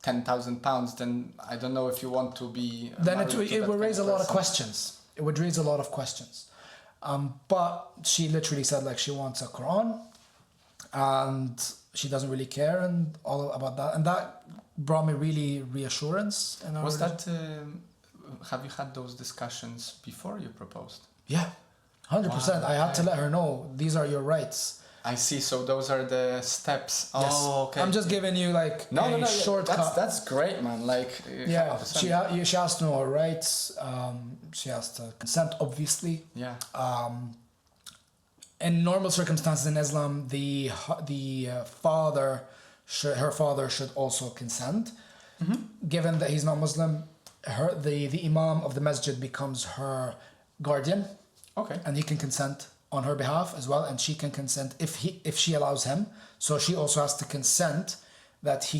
£10,000, then I don't know if you want to be. Then it would raise a lot of questions. It would raise a lot of questions. But she literally said she wants a Quran, and she doesn't really care and all about that, and that brought me really reassurance. Was that? Have you had those discussions before you proposed? Yeah, 100%. Wow, I had to let her know these are your rights. I see. So those are the steps. Yes. Oh, okay. I'm just giving you no, shortcut. That's great, man. Yeah, she has to know her rights. She has to consent, obviously. Yeah. In normal circumstances in Islam, the father, her father should also consent. Mm-hmm. Given that he's not Muslim, the imam of the masjid becomes her guardian. Okay. And he can consent on her behalf as well, and she can consent if she allows him. So she also has to consent that he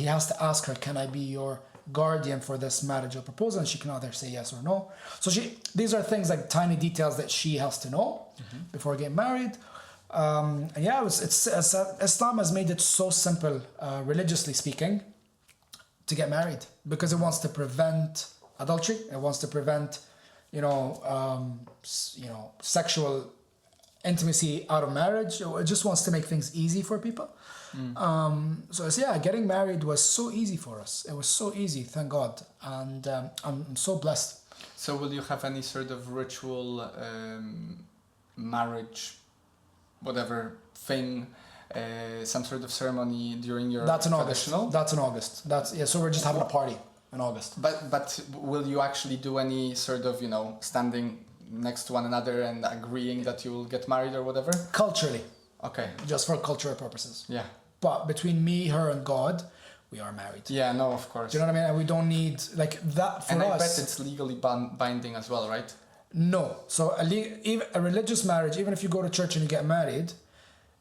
has to ask her, can I be your guardian for this marriage or proposal? And she can either say yes or no. So these are things tiny details that she has to know before getting married. And yeah, Islam has made it so simple, religiously speaking, to get married, because it wants to prevent adultery. It wants to prevent sexual intimacy out of marriage. It just wants to make things easy for people. Getting married was so easy for us. It was so easy, thank God, and I'm so blessed. So will you have any sort of ritual marriage, whatever thing, some sort of ceremony during your traditional? That's in August. So we're just having a party in August. But will you actually do any sort of standing next to one another and agreeing that you will get married or whatever? Culturally. Okay. Just for cultural purposes. Yeah. But between me, her, and God, we are married. Yeah, no, of course. Do you know what I mean? And we don't need that for us. And I bet it's legally binding as well, right? No. So a religious marriage, even if you go to church and you get married,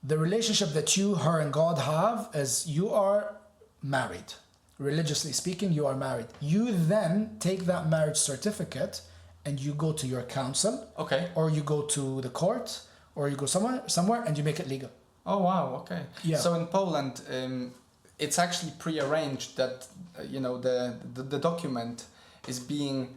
the relationship that you, her, and God have is you are married. Religiously speaking, you are married. You then take that marriage certificate and you go to your council. Okay. Or you go to the court, or you go somewhere and you make it legal. Oh, wow. Okay. Yeah. So in Poland, it's actually pre-arranged that, the document is being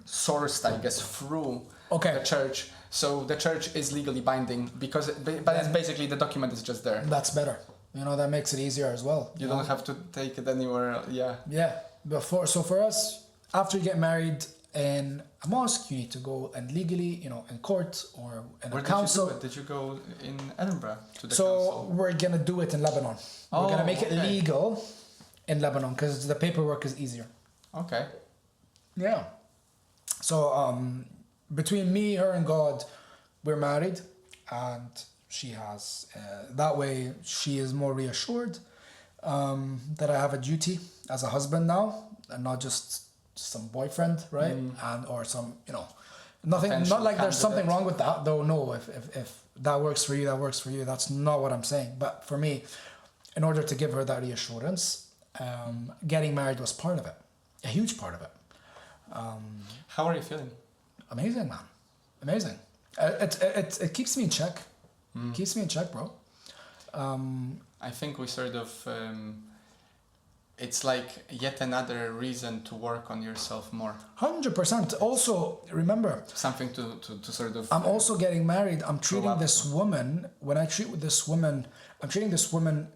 sourced, I guess, through the church. So the church is legally binding it's basically the document is just there. That's better. That makes it easier as well. You don't have to take it anywhere. Yeah. Yeah. So for us, after you get married in a mosque, you need to go and legally, in court or in a council. Where did you go in Edinburgh to the council? So we're going to do it in Lebanon. We're going to make it legal in Lebanon because the paperwork is easier. Okay. Yeah. So between me, her, and God, we're married, and she has that way she is more reassured that I have a duty as a husband now, and not just some boyfriend, right? And or some nothing, not like there's something wrong with that, though. No, if that works for you, that works for you. That's not what I'm saying. But for me, in order to give her that reassurance, getting married was part of it, a huge part of it. How are you feeling? Amazing, man. Amazing. It keeps me in check. Keeps me in check, bro. I think we sort of it's like yet another reason to work on yourself more. 100%. Also, remember, something to sort of... I'm also getting married. I'm treating this woman, when I treat with this woman, I'm treating this woman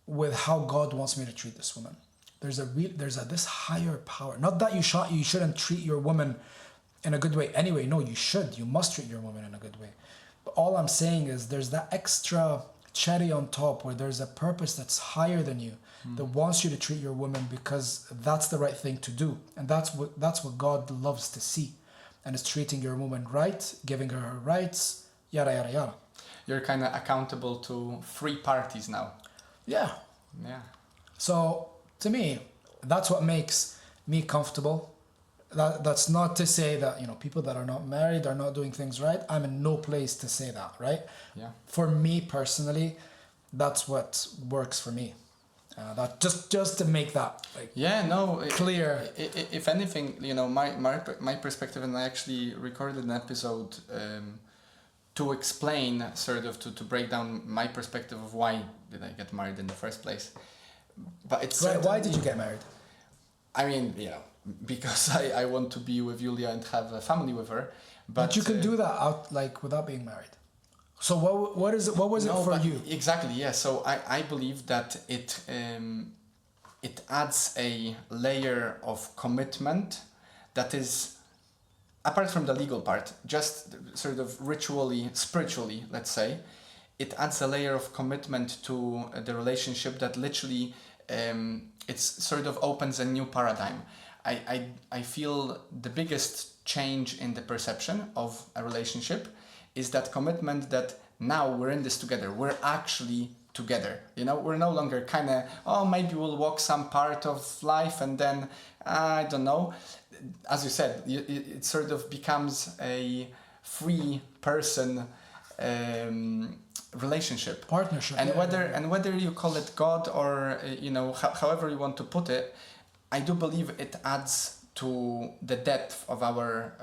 with how God wants me to treat this woman. There's this higher power. Not that you shouldn't treat your woman in a good way anyway. No, you should. You must treat your woman in a good way. But all I'm saying is there's that extra cherry on top where there's a purpose that's higher than you, that wants you to treat your woman because that's the right thing to do. And that's what God loves to see. And it's treating your woman right, giving her her rights, yada, yada, yada. You're kind of accountable to 3 parties now. Yeah. Yeah. So to me, that's what makes me comfortable. That's not to say that, you know, people that are not married are not doing things right. I'm in no place to say that, right? Yeah. For me personally, that's what works for me. That just to make that clear. If anything, you know, my perspective, and I actually recorded an episode to explain, sort of to break down my perspective of why did I get married in the first place. But it's right. Why did you get married? I mean, you know, because I want to be with Julia and have a family with her. But you can do that without being married. So what was it for you? Exactly, yeah. So I believe that it adds a layer of commitment that is, apart from the legal part, just sort of ritually, spiritually, let's say, it adds a layer of commitment to the relationship that literally it's sort of opens a new paradigm. I feel the biggest change in the perception of a relationship is that commitment that now we're in this together. We're actually together. You know, we're no longer kind of, maybe we'll walk some part of life and then, I don't know. As you said, it sort of becomes a free person relationship. Partnership. And whether you call it God or, you know, however you want to put it, I do believe it adds to the depth of our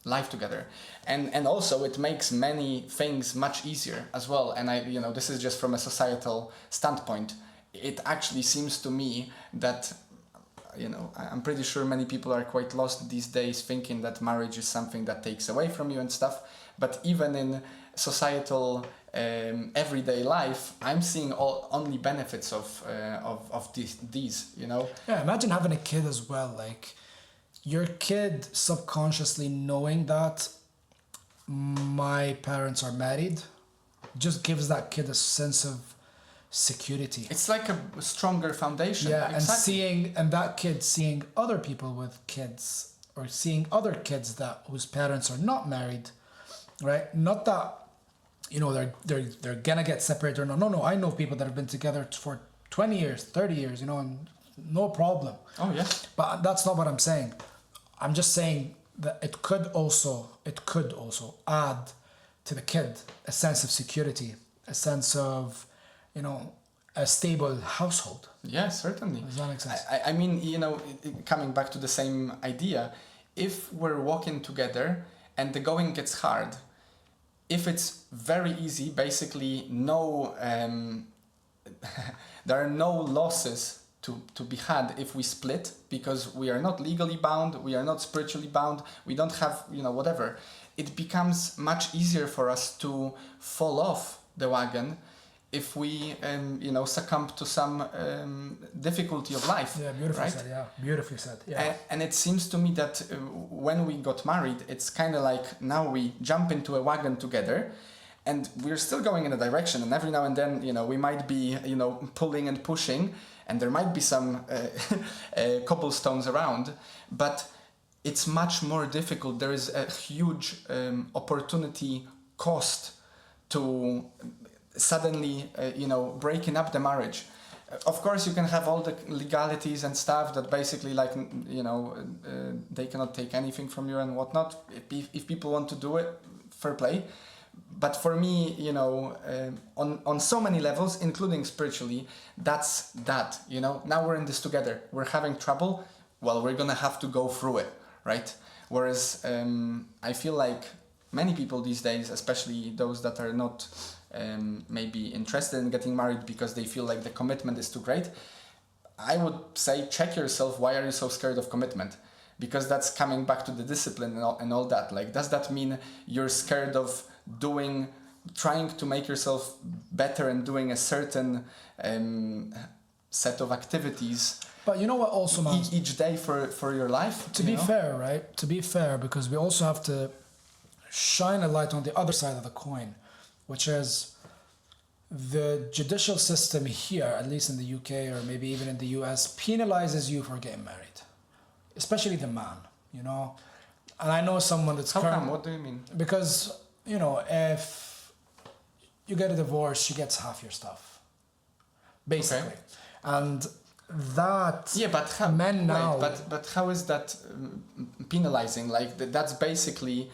life together, and also it makes many things much easier as well. And I, you know, this is just from a societal standpoint. It actually seems to me that, you know, I'm pretty sure many people are quite lost these days, thinking that marriage is something that takes away from you and stuff. But even in societal everyday life, I'm seeing only benefits of these, you know. Yeah, imagine having a kid as well, like your kid subconsciously knowing that my parents are married just gives that kid a sense of security. It's like a stronger foundation. Yeah, exactly. and that kid seeing other people with kids, or seeing other kids whose parents are not married, right? Not that, you know, they're gonna get separated or no. I know people that have been together for 20 years, 30 years, you know, and no problem. Oh, yes. But that's not what I'm saying. I'm just saying that it could also add to the kid a sense of security, a sense of, you know, a stable household. Yeah, certainly. Does that make sense? I mean, you know, coming back to the same idea, if we're walking together and the going gets hard, if it's very easy, basically there are no losses to be had if we split, because we are not legally bound, we are not spiritually bound, we don't have, you know, whatever. It becomes much easier for us to fall off the wagon if we, you know, succumb to some difficulty of life. Yeah, beautifully right? said. Yeah, beautifully said. Yeah. And it seems to me that when we got married, it's kind of like now we jump into a wagon together, and we're still going in a direction. And every now and then, you know, we might be, you know, pulling and pushing, and there might be some cobblestones around, but it's much more difficult. There is a huge opportunity cost to suddenly, you know, breaking up the marriage. Of course, you can have all the legalities and stuff that basically, like, you know, they cannot take anything from you and whatnot. If people want to do it, fair play. But for me, you know, on so many levels, including spiritually, that's that, you know. Now we're in this together. We're having trouble. Well, we're gonna have to go through it, right? Whereas I feel like many people these days, especially those that are not maybe interested in getting married because they feel like the commitment is too great, I would say check yourself. Why are you so scared of commitment? Because that's coming back to the discipline and all that. Like, does that mean you're scared of trying to make yourself better and doing a certain set of activities? But you know what also, man? Each day for your life? To be fair, right? To be fair, because we also have to shine a light on the other side of the coin, which is the judicial system here, at least in the UK or maybe even in the US, penalizes you for getting married, especially the man, you know. And I know someone that's How come? What do you mean? Because, you know, if you get a divorce, she gets half your stuff, basically. Okay. And that but how, men now... but how is that penalizing? Like, that's basically,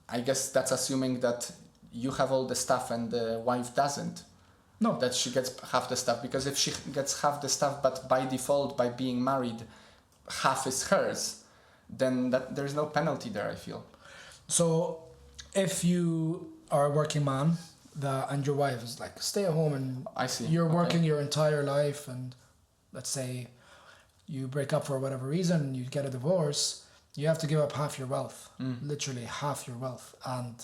I guess that's assuming that you have all the stuff and the wife doesn't. No. That she gets half the stuff. Because if she gets half the stuff, but by default, by being married, half is hers, then there's no penalty there, I feel. So if you are a working man and your wife is like, stay at home and I see. You're working your entire life, and let's say you break up for whatever reason, you get a divorce, you have to give up half your wealth, literally half your wealth. And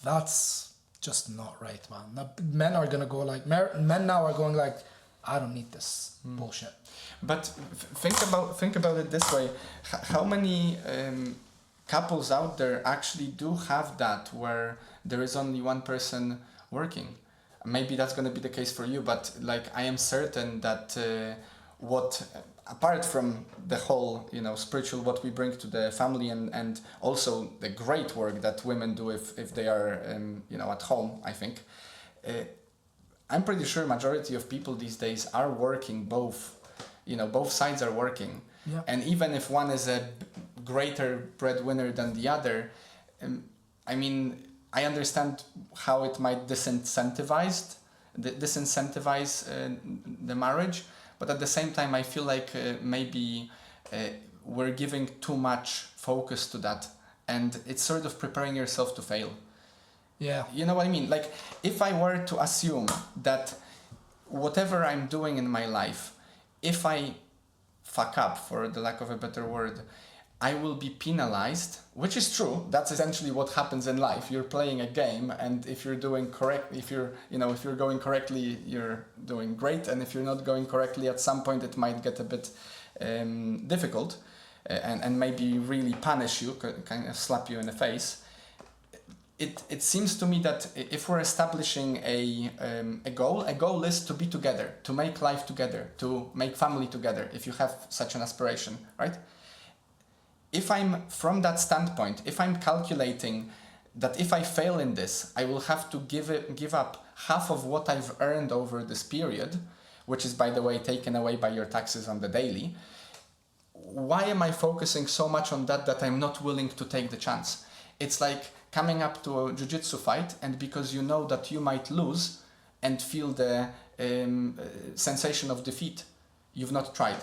that's just not right, man. Men are going to go like, men now are going like, I don't need this bullshit. But think about it this way. How many couples out there actually do have that, where there is only one person working? Maybe that's going to be the case for you, but like, I am certain that apart from the whole, you know, spiritual, what we bring to the family, and also the great work that women do if they are, you know, at home, I think, I'm pretty sure majority of people these days are working both. You know, both sides are working. Yeah. And even if one is a greater breadwinner than the other, I mean, I understand how it might disincentivize the marriage, but at the same time, I feel like maybe we're giving too much focus to that, and it's sort of preparing yourself to fail. Yeah. You know what I mean? Like, if I were to assume that whatever I'm doing in my life, if I fuck up, for the lack of a better word, I will be penalized, which is true. That's essentially what happens in life. You're playing a game, and if you're doing if you're going correctly, you're doing great, and if you're not going correctly, at some point it might get a bit difficult, and maybe really punish you, kind of slap you in the face. It seems to me that if we're establishing a goal is to be together, to make life together, to make family together, if you have such an aspiration, right? If I'm from that standpoint, if I'm calculating that if I fail in this, I will have to give up half of what I've earned over this period, which is, by the way, taken away by your taxes on the daily, why am I focusing so much on that I'm not willing to take the chance? It's like coming up to a jiu-jitsu fight, and because you know that you might lose and feel the sensation of defeat, you've not tried.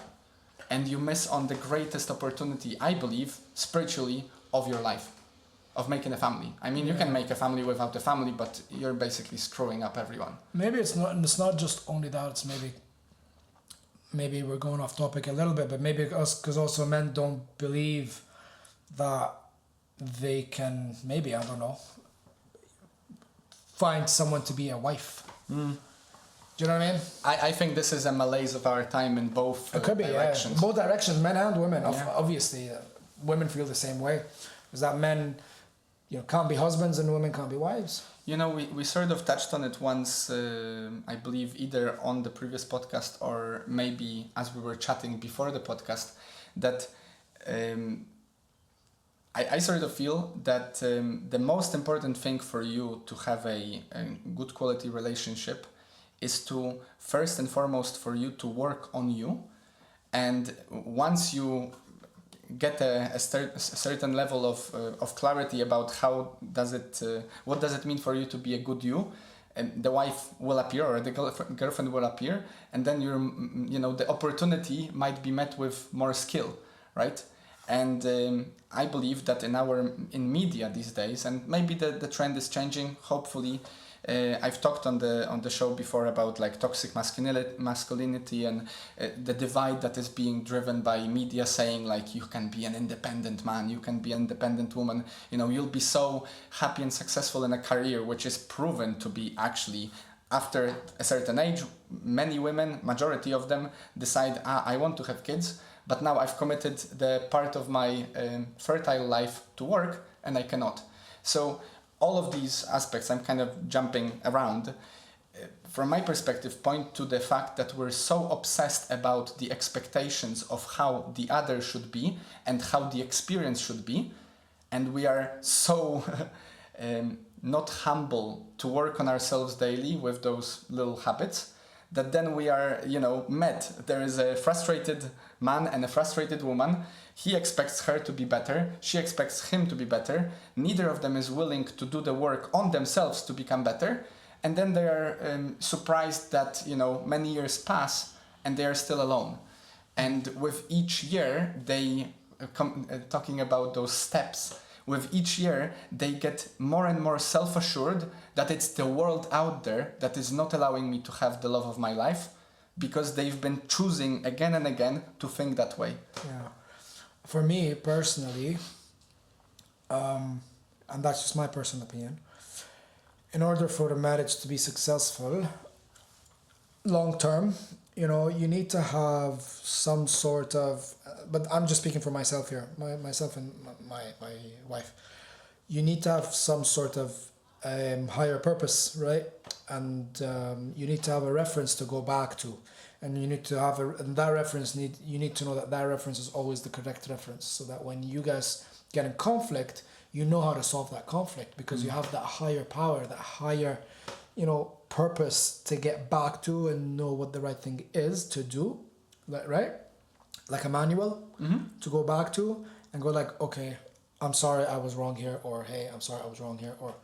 And you miss on the greatest opportunity, I believe, spiritually, of your life, of making a family. I mean, you can make a family without a family, but you're basically screwing up everyone. Maybe it's not just only that, it's maybe we're going off topic a little bit, but maybe because also men don't believe that they can, maybe, I don't know, find someone to be a wife. Do you know what I mean? I think this is a malaise of our time in both directions. Yeah. Both directions, men and women. Yeah. Obviously, women feel the same way. Is that men, can't be husbands and women can't be wives. We sort of touched on it once, I believe, either on the previous podcast or maybe as we were chatting before the podcast, that I sort of feel that the most important thing for you to have a good quality relationship is to, first and foremost, for you to work on you. And once you get a certain level of clarity about what does it mean for you to be a good you, and the wife will appear, or the girlfriend will appear, and then the opportunity might be met with more skill, right? And I believe that in media these days, and maybe the trend is changing, hopefully, I've talked on the show before about like toxic masculinity and the divide that is being driven by media saying like you can be an independent man, you can be an independent woman, you know, you'll be so happy and successful in a career, which is proven to be actually after a certain age. Many women, majority of them, decide, I want to have kids, but now I've committed the part of my fertile life to work and I cannot. So all of these aspects, I'm kind of jumping around, from my perspective, point to the fact that we're so obsessed about the expectations of how the other should be and how the experience should be, and we are so not humble to work on ourselves daily with those little habits, that then we are, you know, met. There is a frustrated man and a frustrated woman. He expects her to be better. She expects him to be better. Neither of them is willing to do the work on themselves to become better. And then they are surprised that, you know, many years pass and they are still alone. And with each year, they talking about those steps. With each year, they get more and more self-assured that it's the world out there that is not allowing me to have the love of my life, because they've been choosing again and again to think that way. Yeah. For me personally, and that's just my personal opinion, in order for a marriage to be successful long term, you know, you need to have some sort of, but I'm just speaking for myself here, myself and my wife. You need to have some sort of higher purpose, right? And you need to have a reference to go back to, and you need to have and that reference you need to know that reference is always the correct reference, so that when you guys get in conflict, you know how to solve that conflict, because you have that higher power, that higher, you know, purpose to get back to and know what the right thing is to do, right? Like a manual to go back to and go like, okay, I'm sorry I was wrong here, or hey, I'm sorry I was wrong here, or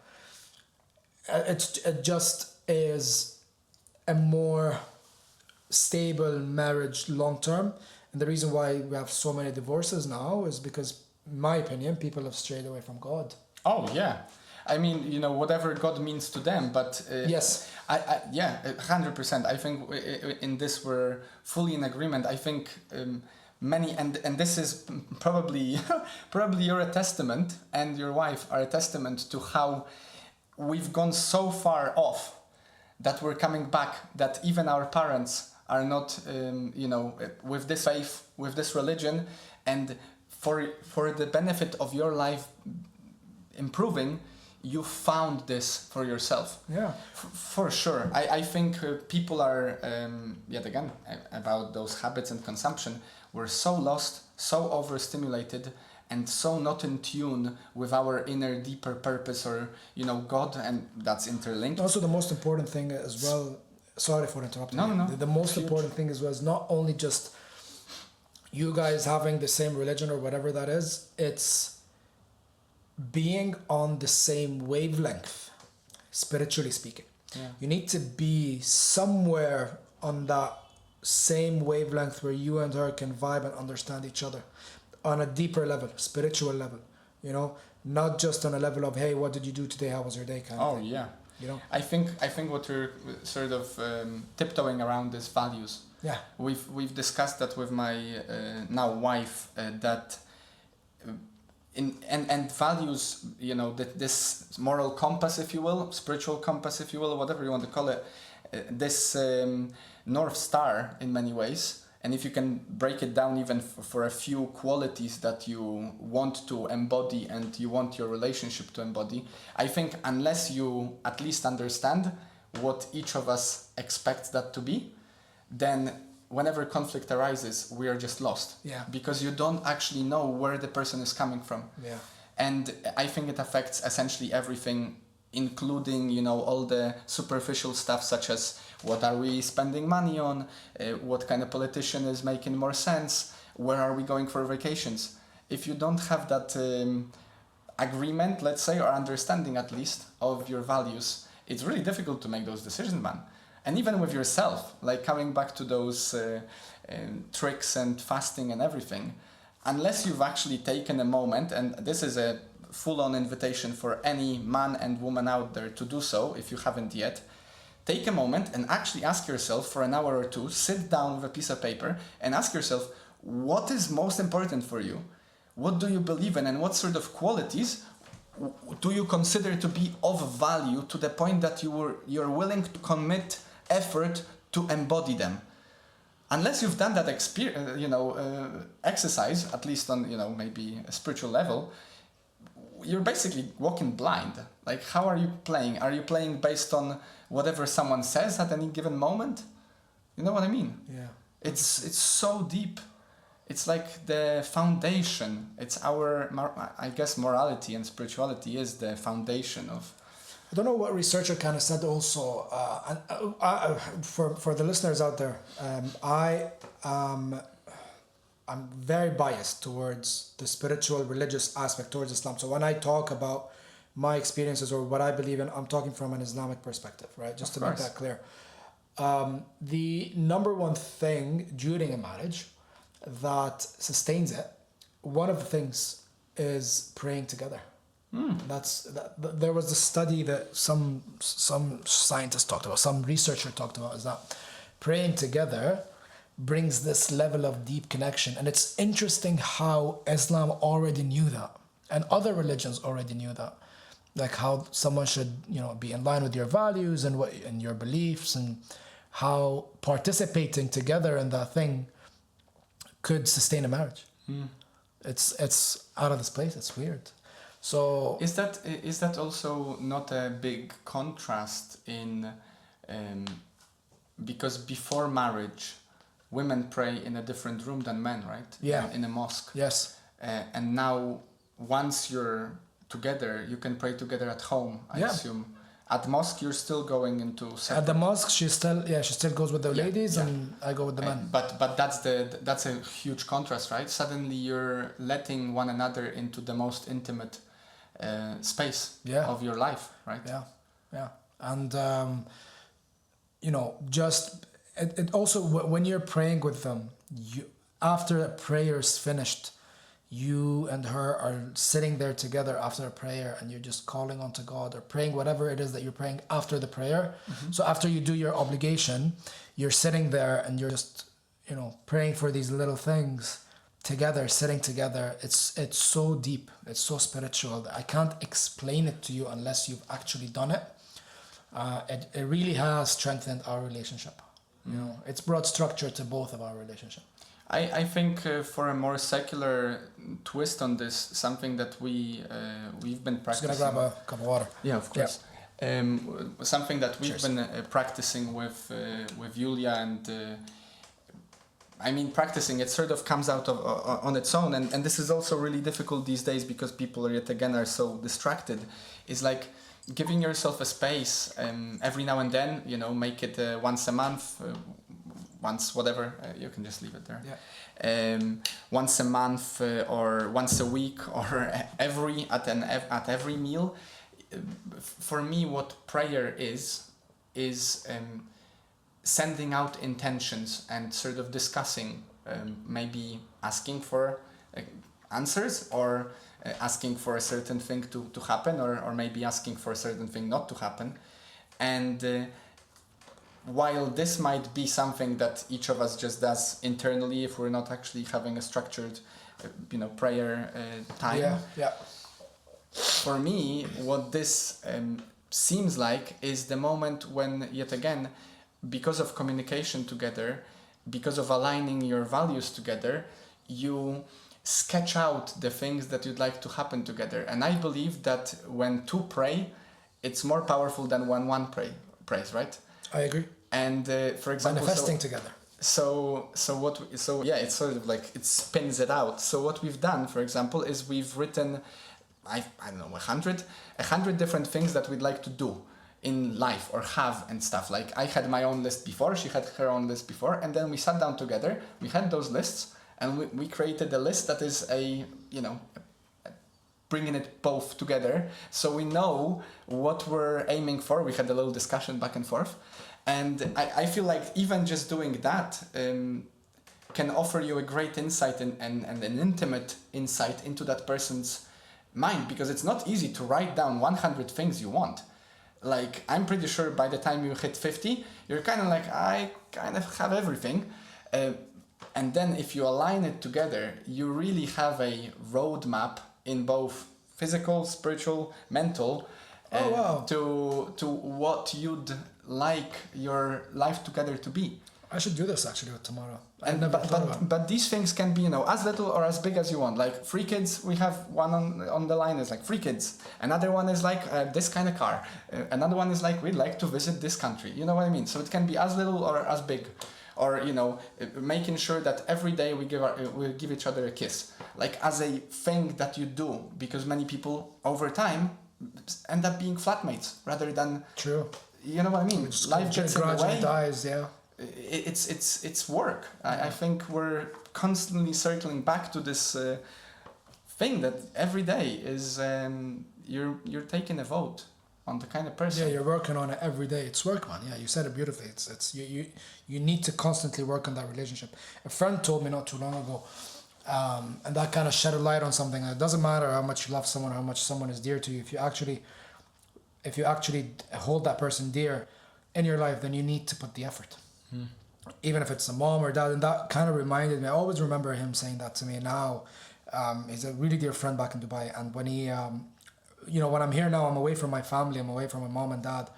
it just is a more stable marriage long term. And the reason why we have so many divorces now is because, in my opinion, people have strayed away from God. Oh yeah, I mean, you know, whatever God means to them, but yes, yeah, 100%. I think in this we're fully in agreement. I think many, and this is probably you're a testament, and your wife are a testament to how we've gone so far off that we're coming back, that even our parents are not, you know, with this faith, with this religion, and for the benefit of your life improving, you found this for yourself. Yeah, for sure. I think people are, yet again, about those habits and consumption, we're so lost, so overstimulated, and so not in tune with our inner deeper purpose, or, you know, God, and that's interlinked. Also, the most important thing as well, sorry for interrupting. No. The most important thing as well is not only just you guys having the same religion or whatever that is, it's being on the same wavelength, spiritually speaking. Yeah. You need to be somewhere on that same wavelength where you and her can vibe and understand each other on a deeper level, spiritual level, you know, not just on a level of, hey, what did you do today, how was your day, kind of thing. Yeah, you know. I think what we're sort of tiptoeing around is values. Yeah, we've discussed that with my now wife, that and values, you know, that this moral compass, if you will, spiritual compass, if you will, whatever you want to call it, this North Star in many ways. And if you can break it down even for a few qualities that you want to embody and you want your relationship to embody, I think unless you at least understand what each of us expects that to be, then whenever conflict arises, we are just lost. Yeah. Because you don't actually know where the person is coming from. Yeah. And I think it affects essentially everything, including, you know, all the superficial stuff, such as what are we spending money on, what kind of politician is making more sense, where are we going for vacations. If you don't have that agreement, let's say, or understanding at least of your values, it's really difficult to make those decisions, man. And even with yourself, like coming back to those tricks and fasting and everything, unless you've actually taken a moment, and this is a full-on invitation for any man and woman out there to do so, if you haven't yet. Take a moment and actually ask yourself for an hour or two, sit down with a piece of paper and ask yourself, what is most important for you? What do you believe in, and what sort of qualities do you consider to be of value to the point that you're willing to commit effort to embody them? Unless you've done that exercise, at least on maybe a spiritual level, you're basically walking blind. Like, how are you playing? Are you playing based on whatever someone says at any given moment? You know what I mean? Yeah. It's so deep. It's like the foundation. It's our, I guess, morality and spirituality is the foundation of. I don't know what researcher kind of said also. For the listeners out there, I'm very biased towards the spiritual, religious aspect towards Islam. So when I talk about my experiences or what I believe in, I'm talking from an Islamic perspective, right? Just to make that clear. The number one thing during a marriage that sustains it, one of the things is praying together. There was a study that some scientist talked about, some researcher talked about, is that praying together brings this level of deep connection. And it's interesting how Islam already knew that, and other religions already knew that, like how someone should be in line with your values and your beliefs, and how participating together in that thing could sustain a marriage. It's out of this place. It's weird. So is that also not a big contrast in because before marriage, women pray in a different room than men, right? Yeah. In a mosque. Yes. And now, once you're together, you can pray together at home, I assume. At mosque, you're still going into separate. At the mosque, she still goes with the ladies, and I go with the men. But that's a huge contrast, right? Suddenly, you're letting one another into the most intimate space of your life, right? Yeah. And just it also, when you're praying with them, after a prayer is finished, you and her are sitting there together after a prayer, and you're just calling onto God or praying whatever it is that you're praying after the prayer. So after you do your obligation, you're sitting there and you're just praying for these little things together, sitting together. It's so deep, it's so spiritual that I can't explain it to you unless you've actually done it. It really has strengthened our relationship. It's brought structure to both of our relationship. I think for a more secular twist on this, something that we've been practicing. Just gonna grab a cup of water. Yeah, of course. Yeah. Something that we've been practicing with Julia, and practicing, it sort of comes out on its own, and this is also really difficult these days because people are so distracted. Is like giving yourself a space every now and then. Make it once a month. Once, whatever, you can just leave it there. Yeah. Once a month or once a week or at every meal. For me, what prayer is sending out intentions and sort of discussing, maybe asking for answers, or asking for a certain thing to happen, or maybe asking for a certain thing not to happen. And while this might be something that each of us just does internally, if we're not actually having a structured, prayer time. Yeah. For me, what this seems like is the moment when, yet again, because of communication together, because of aligning your values together, you sketch out the things that you'd like to happen together. And I believe that when two pray, it's more powerful than when one prays, right? I agree. And for example, manifesting together. it's sort of like it spins it out. So what we've done, for example, is we've written, I don't know, 100 different things that we'd like to do in life or have and stuff. Like, I had my own list before, she had her own list before, and then we sat down together, we had those lists, and we created a list that is bringing it both together, so we know what we're aiming for. We had a little discussion back and forth, and I feel like even just doing that can offer you a great insight and an intimate insight into that person's mind, because it's not easy to write down 100 things you want. Like, I'm pretty sure by the time you hit 50, you're kind of like, I kind of have everything. And then if you align it together, you really have a roadmap in both physical, spiritual, mental, to what you'd like your life together to be. I should do this actually tomorrow. But these things can be, as little or as big as you want. Like 3 kids, we have one on the line is like 3 kids. Another one is like this kind of car. Another one is like, we'd like to visit this country. You know what I mean? So it can be as little or as big. Or, making sure that every day we give each other a kiss. Like as a thing that you do. Because many people over time end up being flatmates rather than... True. You know what I mean? Life gets in the way. Dies, yeah. It's work. I think we're constantly circling back to this thing that every day is you're taking a vote on the kind of person. Yeah, you're working on it every day. It's work, man. Yeah, you said it beautifully. It's you need to constantly work on that relationship. A friend told me not too long ago, and that kind of shed a light on something. It doesn't matter how much you love someone, how much someone is dear to you. If you actually hold that person dear in your life, then you need to put the effort. Even if it's a mom or dad. And that kind of reminded me, I always remember him saying that to me. Now he's a really dear friend back in Dubai, and when he when I'm here now, I'm away from my family, I'm away from my mom and dad,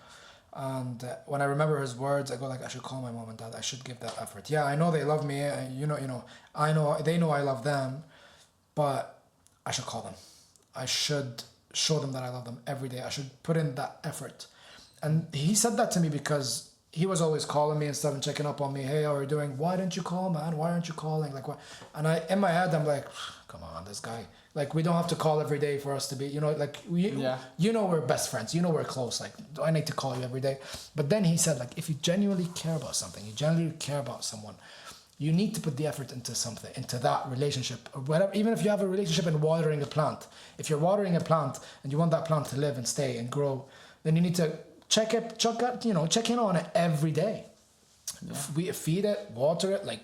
and when I remember his words, I go like, I should call my mom and dad, I should give that effort. Yeah, I know they love me, I know they know I love them, but I should call them. I should show them that I love them every day. I should put in that effort. And he said that to me because he was always calling me and stuff and checking up on me. Hey, how are you doing? Why didn't you call, man? Why aren't you calling? Like, what? And in my head, I'm like, come on, this guy. Like, we don't have to call every day for us to be, we're best friends. We're close. Like, do I need to call you every day? But then he said, like, if you genuinely care about something, you genuinely care about someone, you need to put the effort into something, into that relationship, or whatever. Even if you have a relationship in watering a plant, if you're watering a plant and you want that plant to live and stay and grow, then you need to check in on it every day. Yeah. We feed it, water it,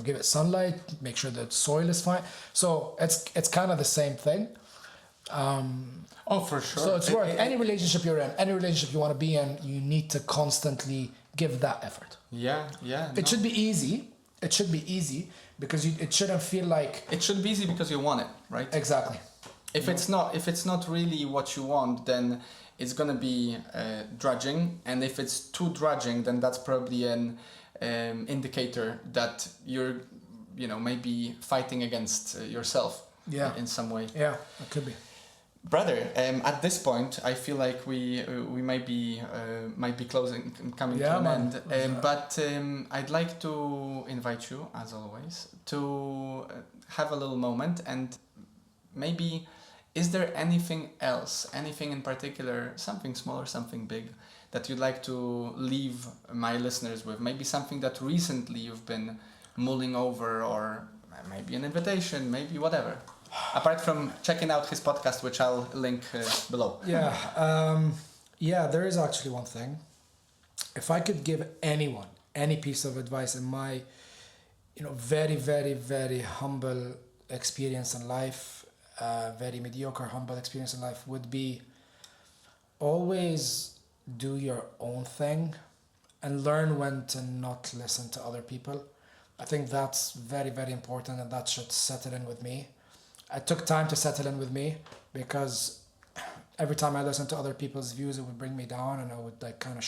give it sunlight, make sure the soil is fine. So it's kind of the same thing. For sure. So it's work. Any relationship you're in, any relationship you want to be in, you need to constantly give that effort. Yeah. It should be easy. It should be easy because it shouldn't feel like... It should be easy because you want it, right? Exactly. If it's not really what you want, then it's gonna be drudging, and if it's too drudging, then that's probably an indicator that you're, maybe fighting against yourself. Yeah. In some way. Yeah, it could be. Brother, at this point, I feel like we might be closing, coming to an end. But I'd like to invite you, as always, to have a little moment, and maybe, is there anything else, anything in particular, something small or something big, that you'd like to leave my listeners with? Maybe something that recently you've been mulling over, or maybe an invitation, maybe whatever. Apart from checking out his podcast, which I'll link below. Yeah, there is actually one thing. If I could give anyone any piece of advice in my, very, very, very humble experience in life, very mediocre, humble experience in life, would be always do your own thing and learn when to not listen to other people. I think that's very, very important, and that should settle in with me. It took time to settle in with me because every time I listened to other people's views, it would bring me down, and I would kind of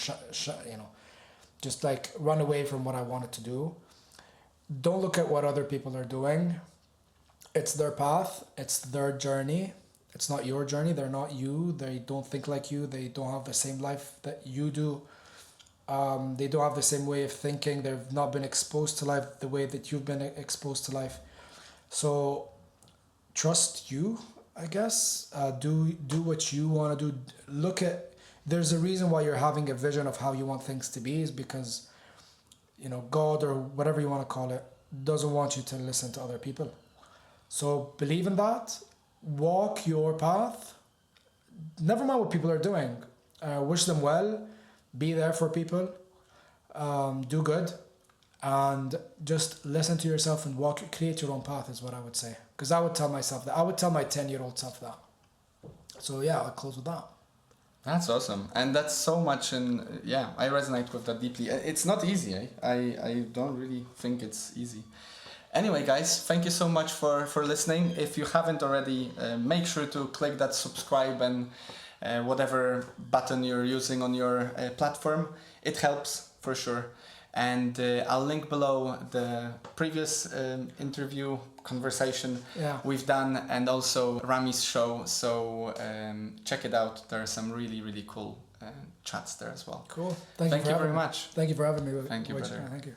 just run away from what I wanted to do. Don't look at what other people are doing. It's their path. It's their journey. It's not your journey. They're not you. They don't think like you. They don't have the same life that you do. They don't have the same way of thinking. They've not been exposed to life the way that you've been exposed to life. So trust you, I guess. Do what you want to do. There's a reason why you're having a vision of how you want things to be, is because, God, or whatever you want to call it, doesn't want you to listen to other people. So believe in that. Walk your path. Never mind what people are doing. Wish them well. Be there for people. Do good. And just listen to yourself and create your own path, is what I would say. Because I would tell myself that. I would tell my 10-year-old self that. So yeah, I'll close with that. That's awesome, and that's so much. And yeah, I resonate with that deeply. It's not easy. Eh? I don't really think it's easy. Anyway, guys, thank you so much for listening. If you haven't already, make sure to click that subscribe and whatever button you're using on your platform. It helps for sure. And I'll link below the previous interview conversation we've done, and also Rami's show. So check it out. There are some really, really cool chats there as well. Cool. Thank you very much. Thank you for having me. Thank you, Wojciech. brother. Thank you.